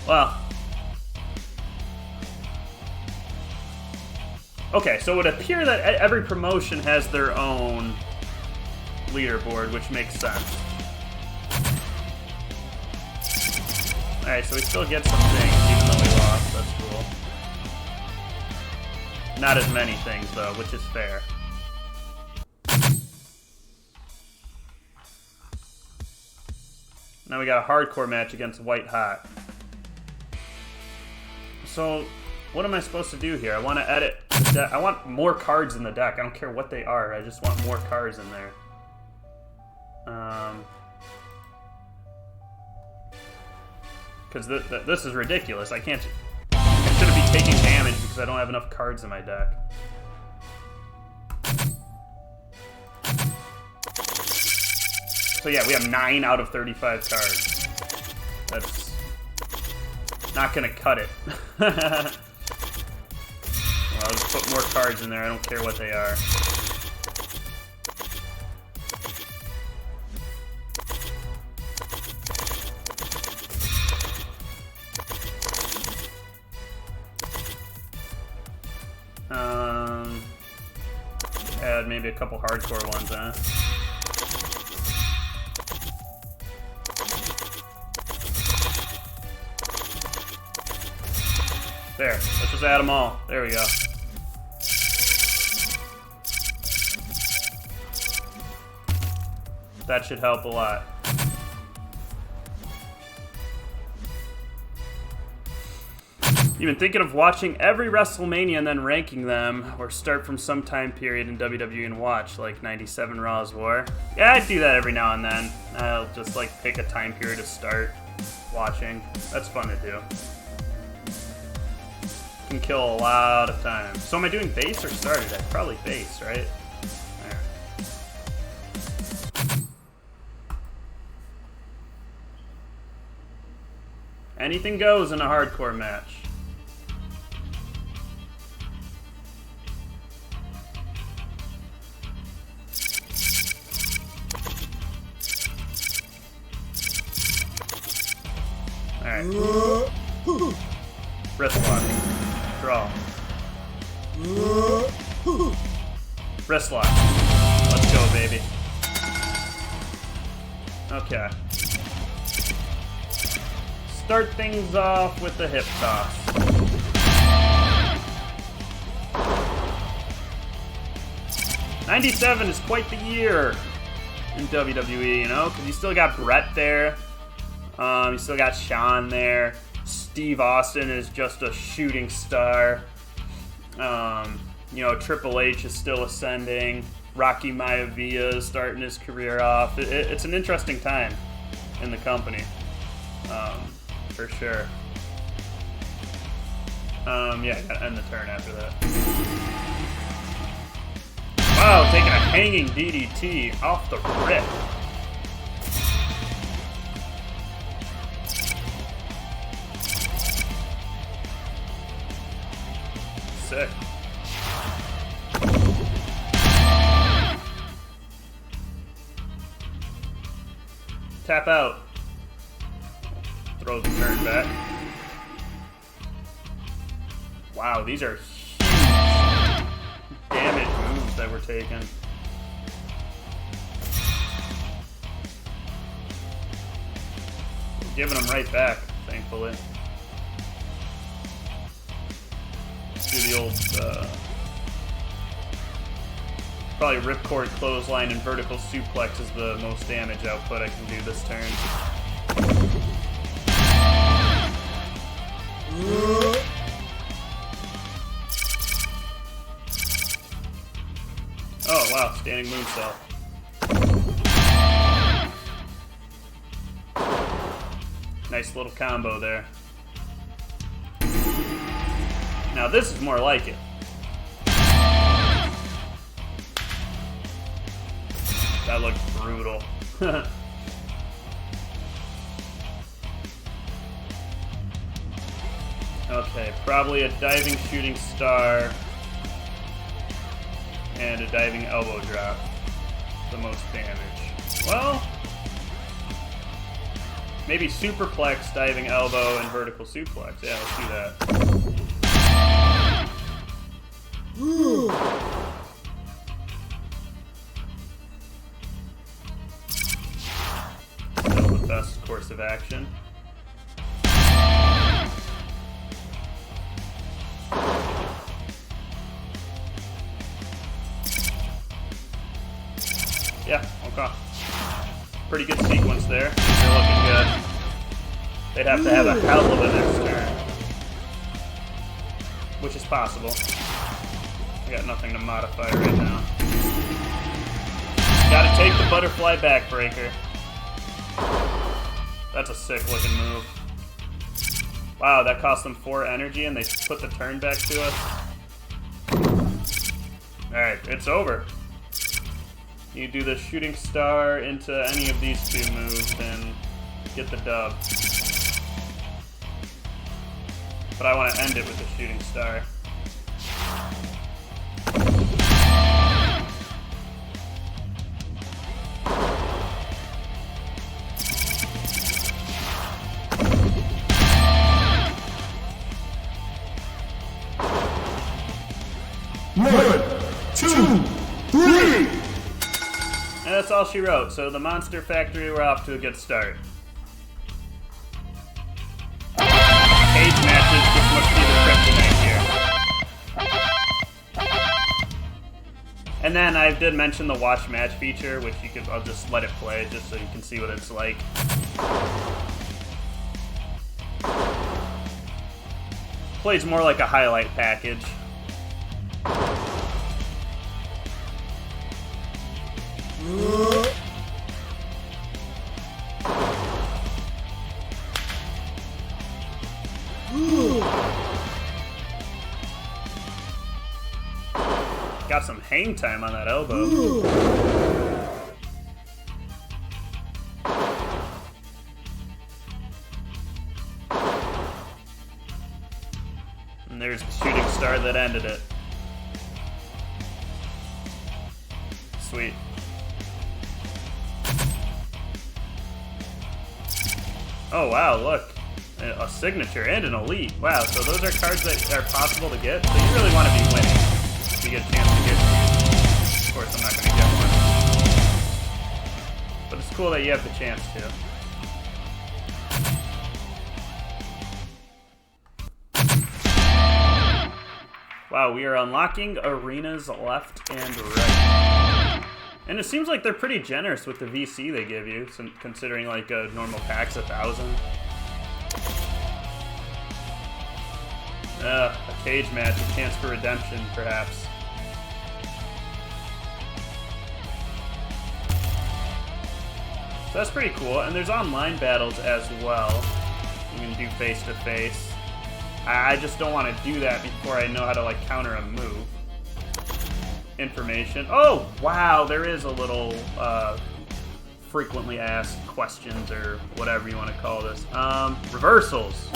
Well. Okay, so it would appear that every promotion has their own leaderboard, which makes sense. Alright, so we still get some things, even though we lost. That's cool. Not as many things, though, which is fair. Now we got a hardcore match against White Hot. So, what am I supposed to do here? I want to edit the deck. I want more cards in the deck. I don't care what they are. I just want more cards in there. Because this is ridiculous. I shouldn't be taking damage because I don't have enough cards in my deck. So yeah, we have 9 out of 35 cards. That's not gonna cut it. Well, I'll just put more cards in there. I don't care what they are. maybe a couple hardcore ones, huh? There, let's just add them all. There we go. That should help a lot. You've been thinking of watching every WrestleMania and then ranking them, or start from some time period in WWE and watch, like 97 Raw's War? Yeah, I do that every now and then. I'll just like pick a time period to start watching. That's fun to do. Can kill a lot of time. So am I doing base or started? Probably base, right? There. Anything goes in a hardcore match. Alright. Wrist lock. Draw. Wrist lock. Let's go, baby. Okay. Start things off with the hip toss. '97 is quite the year in WWE, you know, because you still got Brett there. You still got Shawn there. Steve Austin is just a shooting star. You know, Triple H is still ascending. Rocky Maivia is starting his career off. It's an interesting time in the company, for sure. Yeah, gotta end the turn after that. Wow, taking a hanging DDT off the rip. Sick. Tap out. Throw the turn back. Wow, these are huge damage moves that we're taking. We're giving them right back, thankfully. Do the old, probably ripcord clothesline and vertical suplex is the most damage output I can do this turn. Oh wow, standing moonsault. Nice little combo there. Now this is more like it. That looked brutal. Okay, probably a diving shooting star and a diving elbow drop. The most damage. Well, maybe superplex, diving elbow, and vertical suplex. Yeah, let's do that. Still the best course of action. Yeah, okay. Pretty good sequence there. They're looking good. They'd have to have a hell of a next turn. Which is possible. I got nothing to modify right now. Gotta take the butterfly backbreaker. That's a sick looking move. Wow, that cost them 4 energy and they put the turn back to us. Alright, it's over. You do the shooting star into any of these 2 moves and get the dub. But I want to end it with the shooting star. One, two, three. that's all she wrote. So the Monster Factory, we're off to a good start. Cage matches, this must be the kryptonite here. And then I did mention the watch match feature, which you could, I'll just let it play just so you can see what it's like. Plays more like a highlight package. Got some hang time on that elbow. And there's the shooting star that ended it. Sweet. Oh wow, look. A signature and an elite. Wow, so those are cards that are possible to get. So you really want to be winning to get a chance to get these. Of course, I'm not going to get one. But it's cool that you have the chance to. Wow, we are unlocking arenas left and right. And it seems like they're pretty generous with the VC they give you, considering like a normal pack's 1,000. A cage match, a chance for redemption, perhaps. So that's pretty cool, and there's online battles as well. You can do face-to-face. I just don't want to do that before I know how to like counter a move. Information. Oh, wow, there is a little frequently asked questions or whatever you want to call this. Reversals.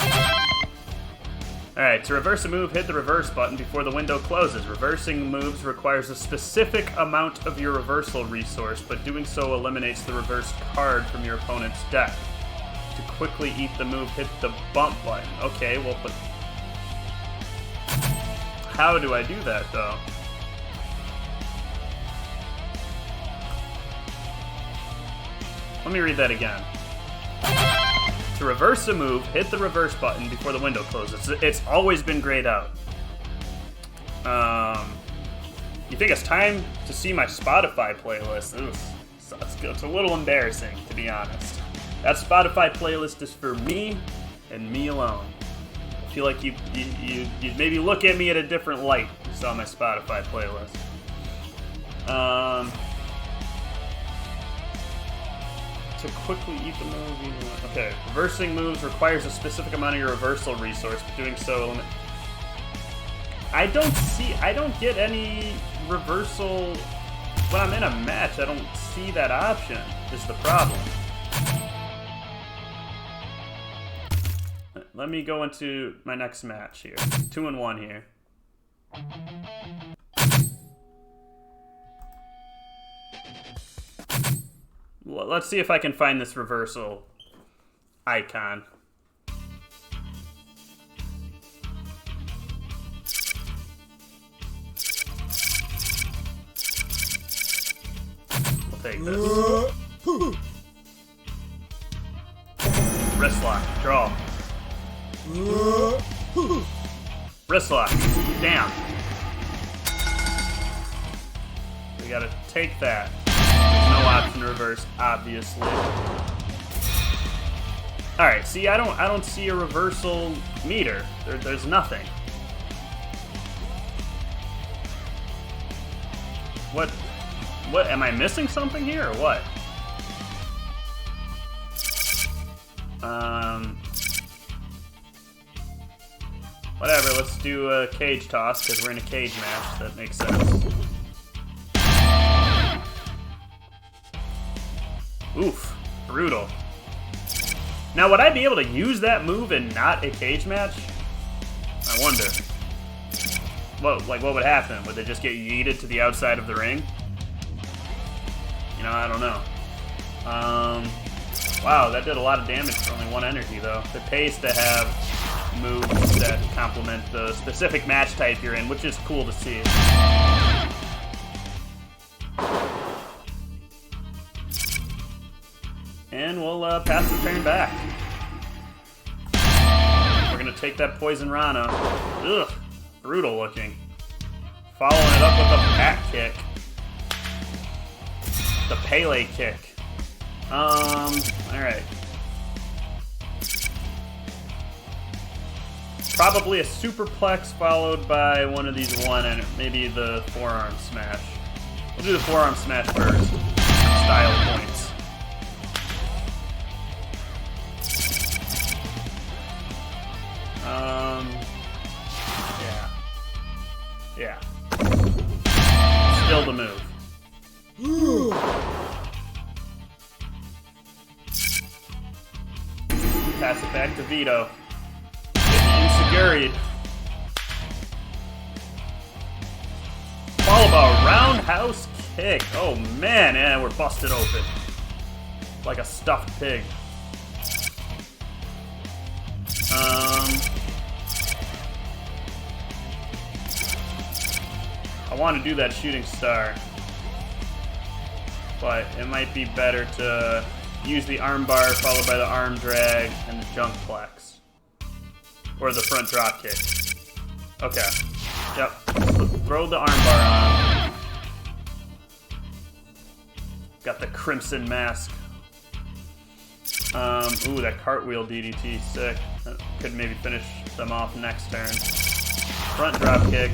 Alright, to reverse a move, hit the reverse button before the window closes. Reversing moves requires a specific amount of your reversal resource, but doing so eliminates the reversed card from your opponent's deck. To quickly eat the move, hit the bump button. Okay, well, but how do I do that, though? Let me read that again. To reverse a move, hit the reverse button before the window closes. It's always been grayed out. You think it's time to see my Spotify playlist? It's a little embarrassing, to be honest. That Spotify playlist is for me and me alone. I feel like you'd maybe look at me at a different light if you saw my Spotify playlist. To quickly eat the move. Okay, reversing moves requires a specific amount of your reversal resource, but doing so I don't get any reversal when I'm in a match. I don't see that option, is the problem. Let me go into my next match here. 2-1 here. Let's see if I can find this reversal icon. We'll take this. Wrist lock, draw. Wrist lock, damn. We gotta take that. No option to reverse, obviously. Alright, see, I don't see a reversal meter. There's nothing. What, am I missing something here, or what? Whatever, let's do a cage toss, because we're in a cage match. That makes sense. Oof, brutal. Now, would I be able to use that move in not a cage match? I wonder. What would happen? Would they just get yeeted to the outside of the ring? You know, I don't know. Wow, that did a lot of damage for only one energy, though. It pays to have moves that complement the specific match type you're in, which is cool to see. I'll pass the turn back. We're gonna take that Poison Rana. Ugh, brutal looking. Following it up with a Pack Kick. The Pele Kick. Alright. Probably a Superplex followed by one of these and maybe the Forearm Smash. We'll do the Forearm Smash first. Style points. Yeah. Still the move. Pass it back to Vito. Insecurity. Followed by a roundhouse kick. Oh man, yeah, we're busted open. Like a stuffed pig. I want to do that shooting star, but it might be better to use the arm bar followed by the arm drag and the junk flex. Or the front drop kick. Okay. Yep. Throw the arm bar on. Got the Crimson Mask. Ooh, that cartwheel DDT, sick. That could maybe finish them off next turn. Front drop kick.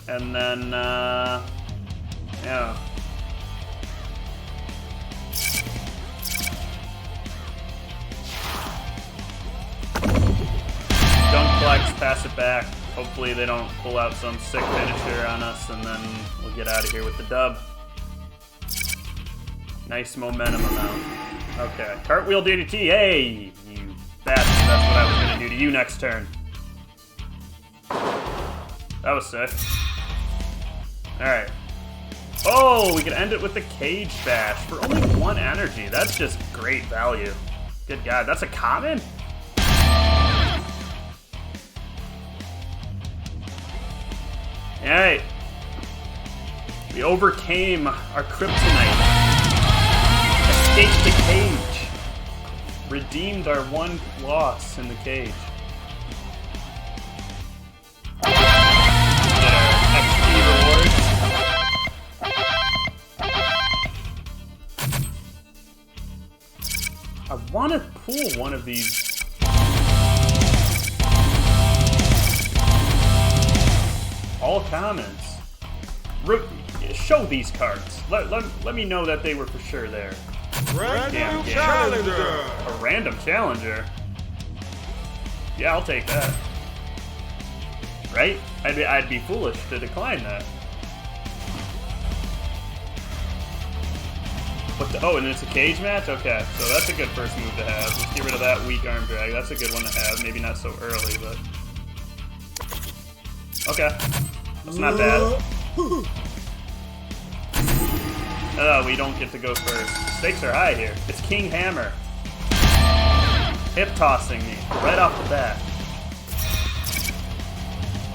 And then, yeah. Junk flex, pass it back. Hopefully they don't pull out some sick finisher on us, and then we'll get out of here with the dub. Nice momentum amount. Okay, cartwheel DDT. Hey, you bastard! That's what I was gonna do to you next turn. That was sick. All right. Oh, we can end it with the Cage Bash for only 1 energy. That's just great value. Good God, that's a common? Alright. We overcame our kryptonite. Escaped the cage. Redeemed our 1 loss in the cage. Get our XP rewards. I want to pull one of these. All commons. Show these cards. Let me know that they were for sure there. Random challenger. A random challenger? Yeah, I'll take that. Right? I'd be foolish to decline that. Oh, and it's a cage match? Okay, so that's a good first move to have. Let's get rid of that weak arm drag. That's a good one to have. Maybe not so early, but... Okay. That's not bad. We don't get to go first. Stakes are high here. It's King Hammer. Hip tossing me right off the bat.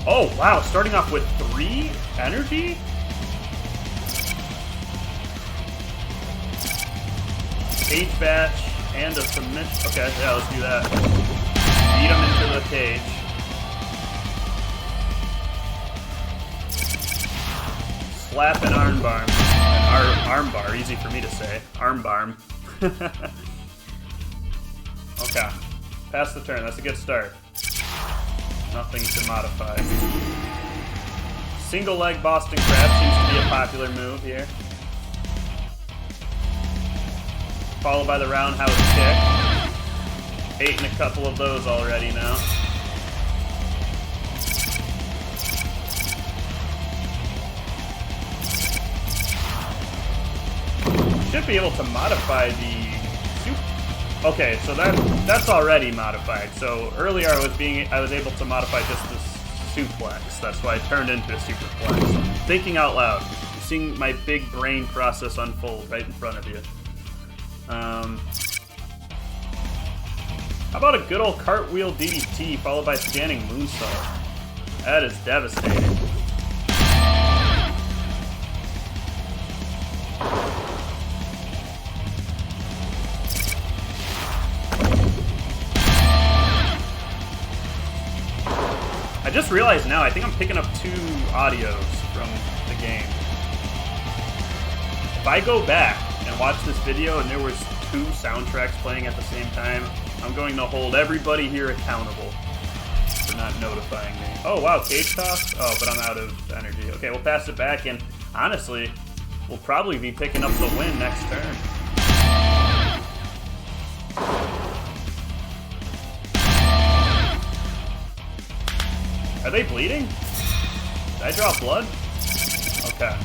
Oh, wow. Starting off with 3 energy? Cage bash and a submission. Okay, yeah, let's do that. Beat him into the cage. Slap and armbar. Armbar, easy for me to say. Armbar. Okay. Pass the turn, that's a good start. Nothing to modify. Single leg Boston Crab seems to be a popular move here. Followed by the roundhouse kick. 8 and a couple of those already now. Should be able to modify the okay, so that's already modified. So earlier I was able to modify just the suplex. That's why it turned into a superplex. Thinking out loud. You're seeing my big brain process unfold right in front of you. How about a good old cartwheel DDT followed by scanning moonsault? That is devastating. I just realized now, I think I'm picking up 2 audios from the game. If I go back and watch this video and there was 2 soundtracks playing at the same time, I'm going to hold everybody here accountable for not notifying me. Oh wow, cage toss? Oh, but I'm out of energy. Okay, we'll pass it back, and honestly, we'll probably be picking up the win next turn. Are they bleeding? Did I draw blood? Okay.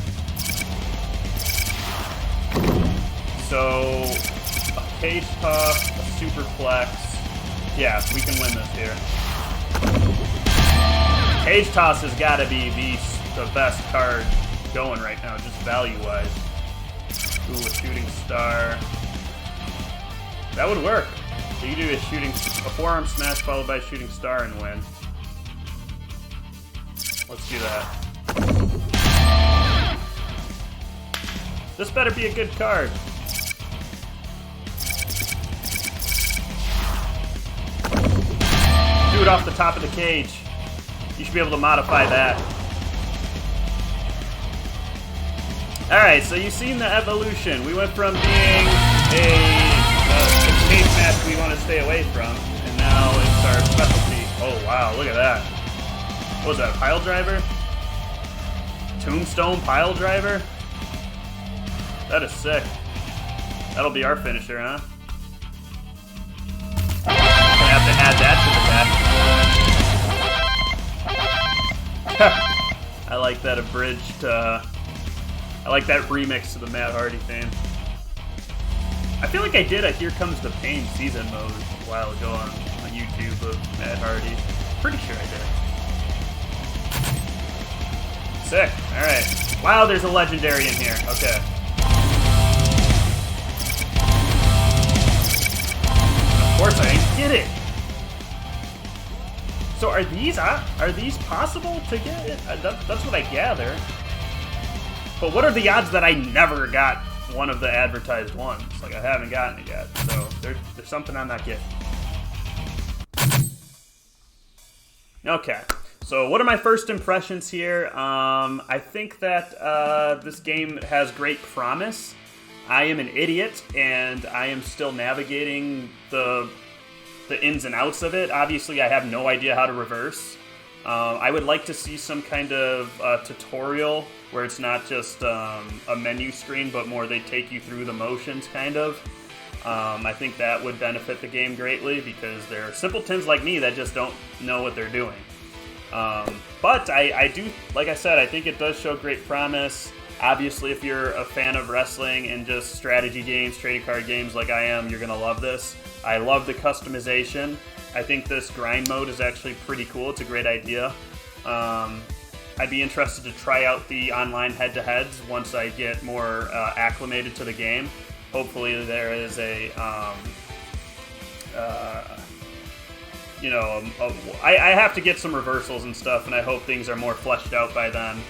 So, a cage toss, a superplex. Yeah, we can win this here. Cage toss has got to be the best card going right now, just value-wise. Ooh, a shooting star. That would work. So you do a forearm smash followed by a shooting star and win. Let's do that. This better be a good card. Do it off the top of the cage. You should be able to modify that. Alright, so you've seen the evolution. We went from being a cage match we want to stay away from, and now it's our specialty. Oh wow, look at that. What was that, pile driver? Tombstone pile driver? That is sick. That'll be our finisher, huh? Gonna have to add that to the deck. I like that abridged, I like that remix to the Matt Hardy theme. I feel like I did a Here Comes the Pain season mode a while ago on YouTube of Matt Hardy. Pretty sure I did. Sick. Alright. Wow, there's a legendary in here. Okay. Of course I didn't get it. So are these possible to get? That's what I gather. But what are the odds that I never got one of the advertised ones? Like, I haven't gotten it yet. So there's something I'm not getting. Okay. So what are my first impressions here? I think that this game has great promise. I am an idiot, and I am still navigating the ins and outs of it. Obviously, I have no idea how to reverse. I would like to see some kind of tutorial where it's not just a menu screen, but more they take you through the motions, kind of. I think that would benefit the game greatly, because there are simpletons like me that just don't know what they're doing. But I do, like I said, I think it does show great promise. Obviously, if you're a fan of wrestling and just strategy games, trading card games like I am, you're going to love this. I love the customization. I think this grind mode is actually pretty cool. It's a great idea. I'd be interested to try out the online head-to-heads once I get more acclimated to the game. Hopefully there is I have to get some reversals and stuff, and I hope things are more fleshed out by then.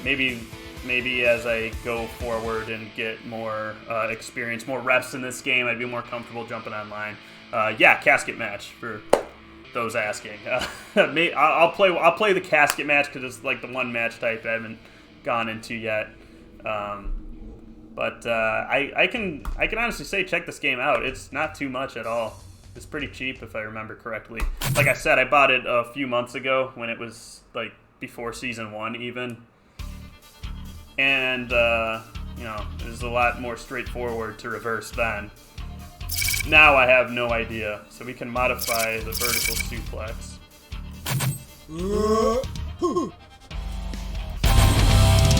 Maybe as I go forward and get more experience, more reps in this game, I'd be more comfortable jumping online. Yeah, casket match for those asking. I'll play the casket match because it's like the one match type I haven't gone into yet. But I can honestly say check this game out. It's not too much at all. It's pretty cheap if I remember correctly. Like I said, I bought it a few months ago when it was like before Season 1 even. And, it was a lot more straightforward to reverse then. Now I have no idea. So we can modify the vertical suplex.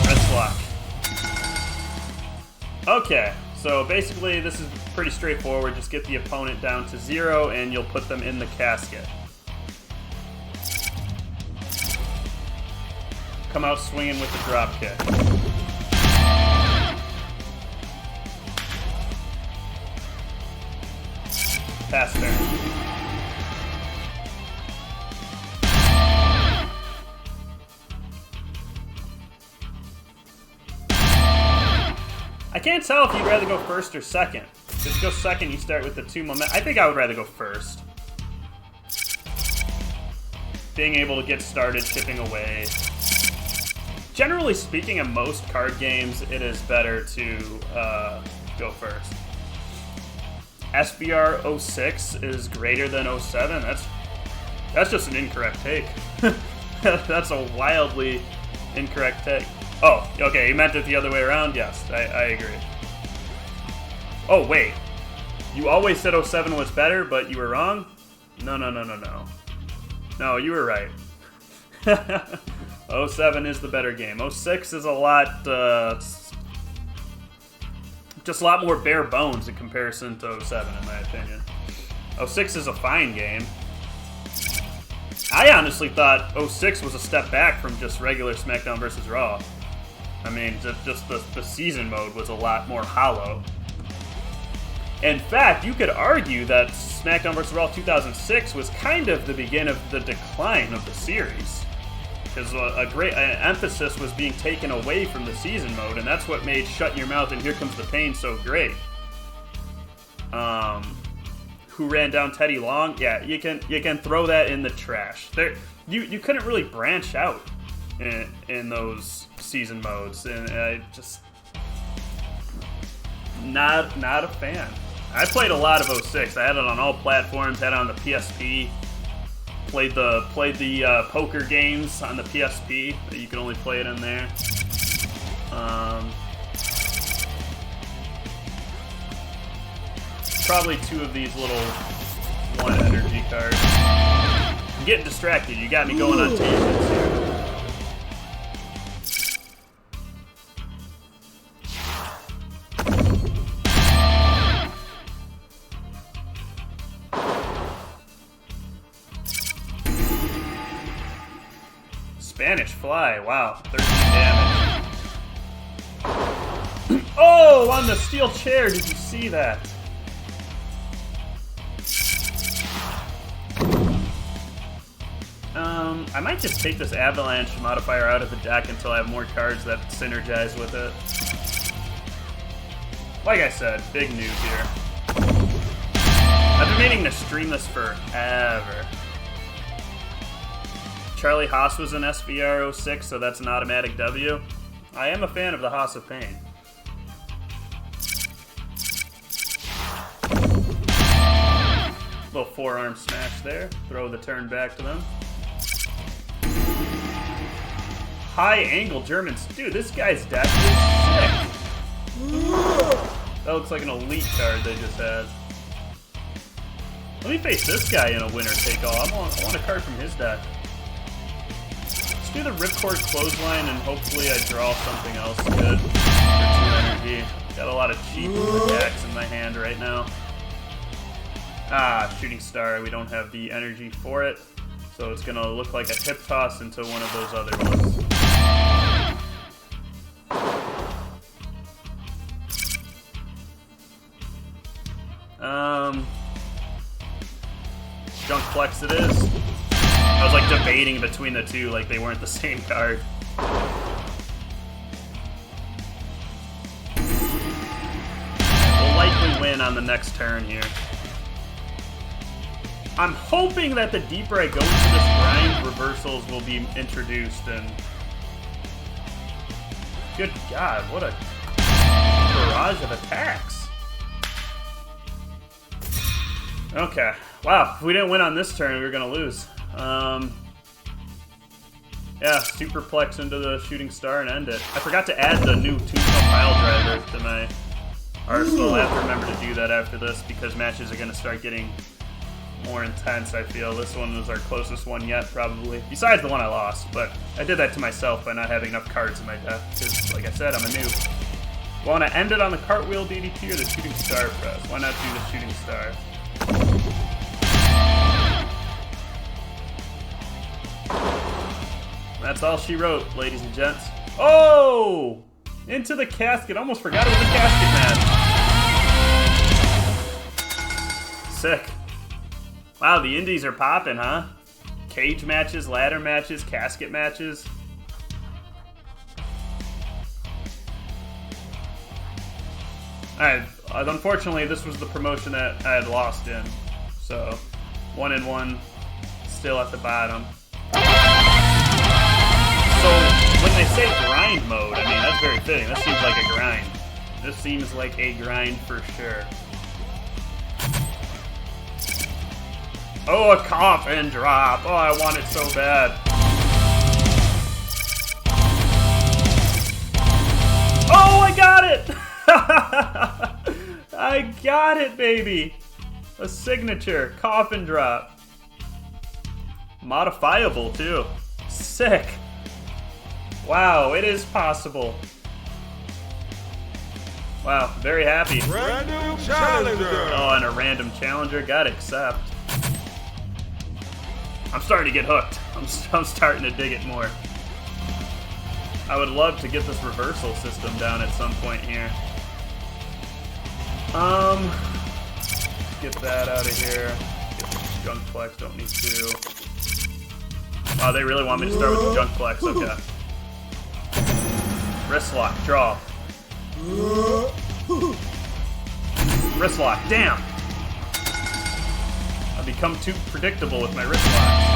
Press lock. Okay, so basically this is pretty straightforward. Just get the opponent down to 0 and you'll put them in the casket. Come out swinging with the drop kick. Pass turn. I can't tell if you'd rather go first or second. Just go second, you start with the 2 momentum. I think I would rather go first. being able to get started chipping away. Generally speaking, in most card games, it is better to go first. SBR 06 is greater than 07. That's just an incorrect take. That's a wildly incorrect take. Oh, okay, you meant it the other way around? Yes, I agree. Oh, wait. You always said 07 was better, but you were wrong? No. No, you were right. 07 is the better game. 06 is a lot, just a lot more bare bones in comparison to 07, in my opinion. 06 is a fine game. I honestly thought 06 was a step back from just regular SmackDown vs. Raw. I mean, just the season mode was a lot more hollow. In fact, you could argue that SmackDown vs. Raw 2006 was kind of the beginning of the decline of the series. Because a great emphasis was being taken away from the season mode, and that's what made Shut Your Mouth and Here Comes the Pain so great. Who Ran Down Teddy Long? Yeah, you can throw that in the trash. You couldn't really branch out in those season modes, and I just not a fan. I played a lot of 06. I had it on all platforms. Had it on the PSP. Played the poker games on the PSP. You can only play it in there. Probably two of these little one energy cards. I'm getting distracted. You got me going on tangents here. Spanish Fly, wow, 13 damage. Oh, on the steel chair, did you see that? I might just take this Avalanche modifier out of the deck until I have more cards that synergize with it. Like I said, big noob here. I've been meaning to stream this forever. Charlie Haas was in SVR 06, so that's an automatic W. I am a fan of the Haas of Pain. Little forearm smash there. Throw the turn back to them. High angle Germans. Dude, this guy's deck is sick. That looks like an elite card they just had. Let me face this guy in a winner take all. I want a card from his deck. Let's do the Ripcord Clothesline and hopefully I draw something else good for 2 energy. Got a lot of cheap attacks in my hand right now. Ah, Shooting Star. We don't have the energy for it. So it's going to look like a hip toss into one of those other ones. Junk Flex it is. I was like debating between the two like they weren't the same card. We'll likely win on the next turn here. I'm hoping that the deeper I go into this grind, reversals will be introduced, and good God, what a barrage of attacks. Okay, wow, if we didn't win on this turn, we were gonna lose. Yeah, Superplex into the Shooting Star and end it. I forgot to add the new Tombstone Pile Driver to my arsenal. I have to remember to do that after this because matches are gonna start getting more intense, I feel. This one was our closest one yet, probably. Besides the one I lost, but I did that to myself by not having enough cards in my deck, because, like I said, I'm a noob. Want to end it on the Cartwheel DDT or the Shooting Star press? Why not do the Shooting Star? That's all she wrote, ladies and gents. Oh! Into the casket. Almost forgot it was a casket match. Sick. Wow, the indies are popping, huh? Cage matches, ladder matches, casket matches. Alright, unfortunately this was the promotion that I had lost in. So, 1-1, still at the bottom. So, when they say grind mode, I mean, that's very fitting. That seems like a grind. This seems like a grind for sure. Oh, a coffin drop. Oh, I want it so bad. Oh, I got it! I got it, baby! A signature coffin drop. Modifiable, too. Sick. Wow, it is possible. Wow, very happy. Random challenger. Oh, and a random challenger. Gotta accept. I'm starting to get hooked. I'm starting to dig it more. I would love to get this reversal system down at some point here. Get that out of here. Get the Junkplex, don't need to. Oh, they really want me to start with the Junkplex, okay. Wrist lock, draw. Wrist lock, damn! I've become too predictable with my wrist locks.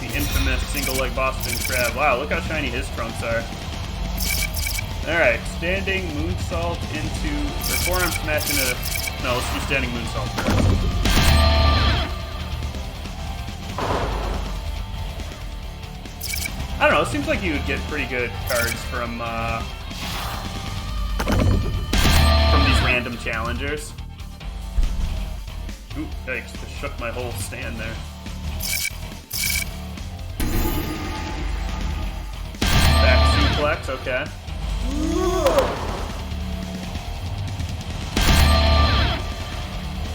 The infamous single leg Boston Crab. Wow, look how shiny his trunks are. Alright, standing moonsault into, or forearm smash into, no, let's do standing moonsault first. I don't know, it seems like you would get pretty good cards from these random challengers. Ooh, yikes, just shook my whole stand there. Back suplex, okay.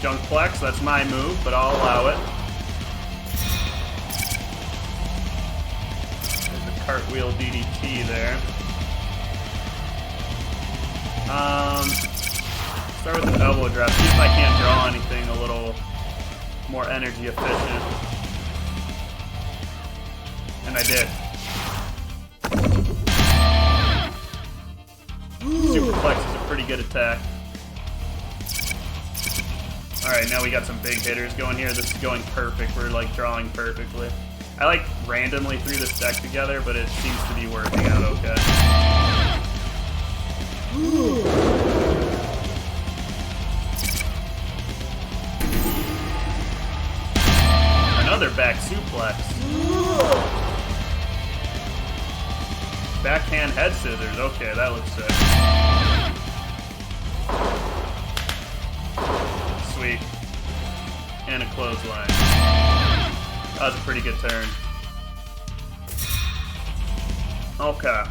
Junkplex, that's my move, but I'll allow it. There's a cartwheel DDT there. Start with an elbow drop. See if I can't draw anything a little more energy efficient. And I did. Superplex is a pretty good attack. Alright, now we got some big hitters going here. This is going perfect. We're like drawing perfectly. I like randomly threw this deck together, but it seems to be working out okay. Another back suplex. Backhand head scissors. Okay, that looks sick. Sweet. And a clothesline. That was a pretty good turn. Okay.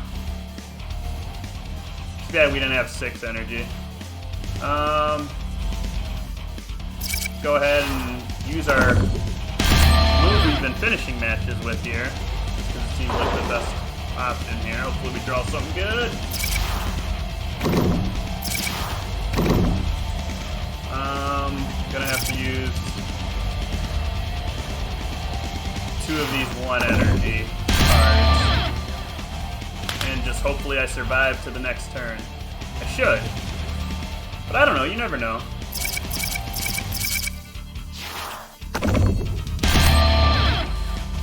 Too bad we didn't have 6 energy. Go ahead and use our move we've been finishing matches with here. Just because it seems like the best option here. Hopefully we draw something good. Gonna have to use 2 of these 1 energy cards. And just hopefully I survive to the next turn. I should. But I don't know, you never know.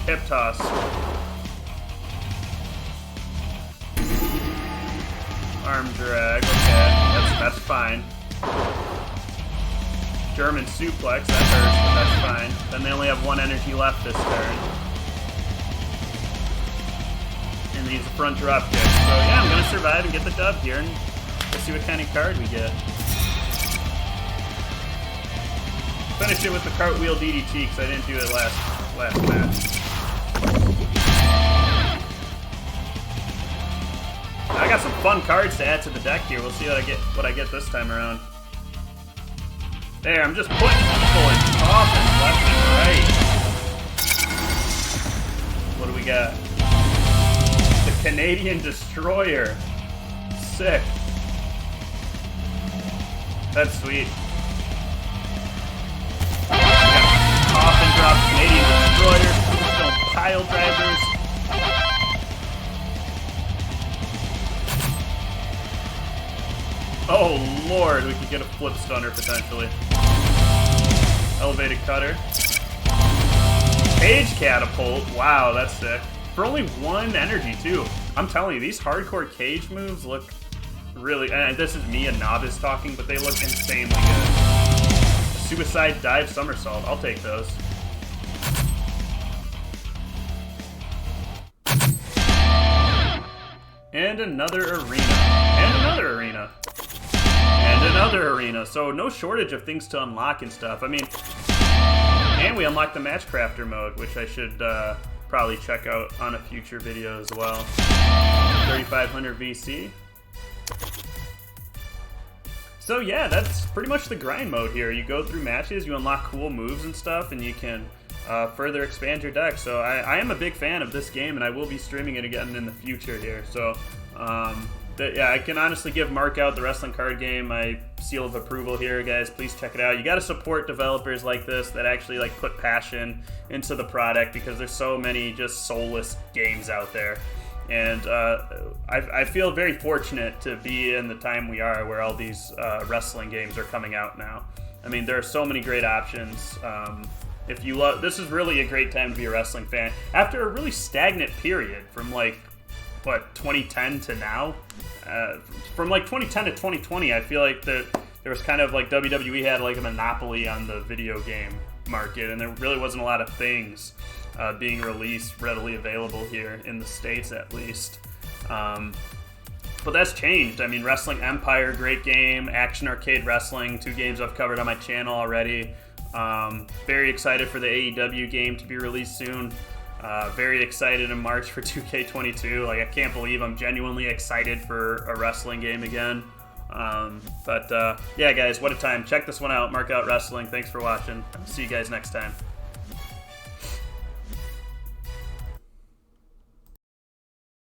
Hip toss. Arm drag, okay, that's fine. German suplex, that hurts, but that's fine. Then they only have 1 energy left this turn. And they use a front drop kick. So yeah, I'm gonna survive and get the dub here, and we'll see what kind of card we get. Finish it with the cartwheel DDT, because I didn't do it last match. I got some fun cards to add to the deck here. We'll see what I get this time around. There, I'm just putting people in coffins left and right. What do we got? The Canadian Destroyer. Sick. That's sweet. We got coffin drop, Canadian Destroyer, Tombstone pile drivers. Oh lord, we could get a flip stunner potentially. Elevated cutter. Cage catapult. Wow, that's sick. For only 1 energy, too. I'm telling you, these hardcore cage moves look really... And this is me, a novice, talking, but they look insanely good. A suicide dive somersault. I'll take those. And another arena. And another arena. And another arena. So no shortage of things to unlock and stuff. I mean... And we unlocked the Matchcrafter mode, which I should probably check out on a future video as well. 3500 VC. So yeah, that's pretty much the grind mode here. You go through matches, you unlock cool moves and stuff, and you can further expand your deck. So I am a big fan of this game, and I will be streaming it again in the future here. So yeah, I can honestly give Mark Out, the wrestling card game, my seal of approval here, guys. Please check it out. You got to support developers like this that actually like put passion into the product, because there's so many just soulless games out there. And I feel very fortunate to be in the time we are, where all these wrestling games are coming out now. I mean, there are so many great options. If you love, this is really a great time to be a wrestling fan after a really stagnant period from like 2010 to now. From like 2010 to 2020, I feel like there was kind of like WWE had like a monopoly on the video game market, and there really wasn't a lot of things being released readily available here in the States, at least. But that's changed. I mean, Wrestling Empire, great game. Action Arcade Wrestling, 2 games I've covered on my channel already. Very excited for the AEW game to be released soon. Very excited in March for 2K22. Like, I can't believe I'm genuinely excited for a wrestling game again. Yeah, guys, what a time. Check this one out. Mark Out Wrestling. Thanks for watching. See you guys next time.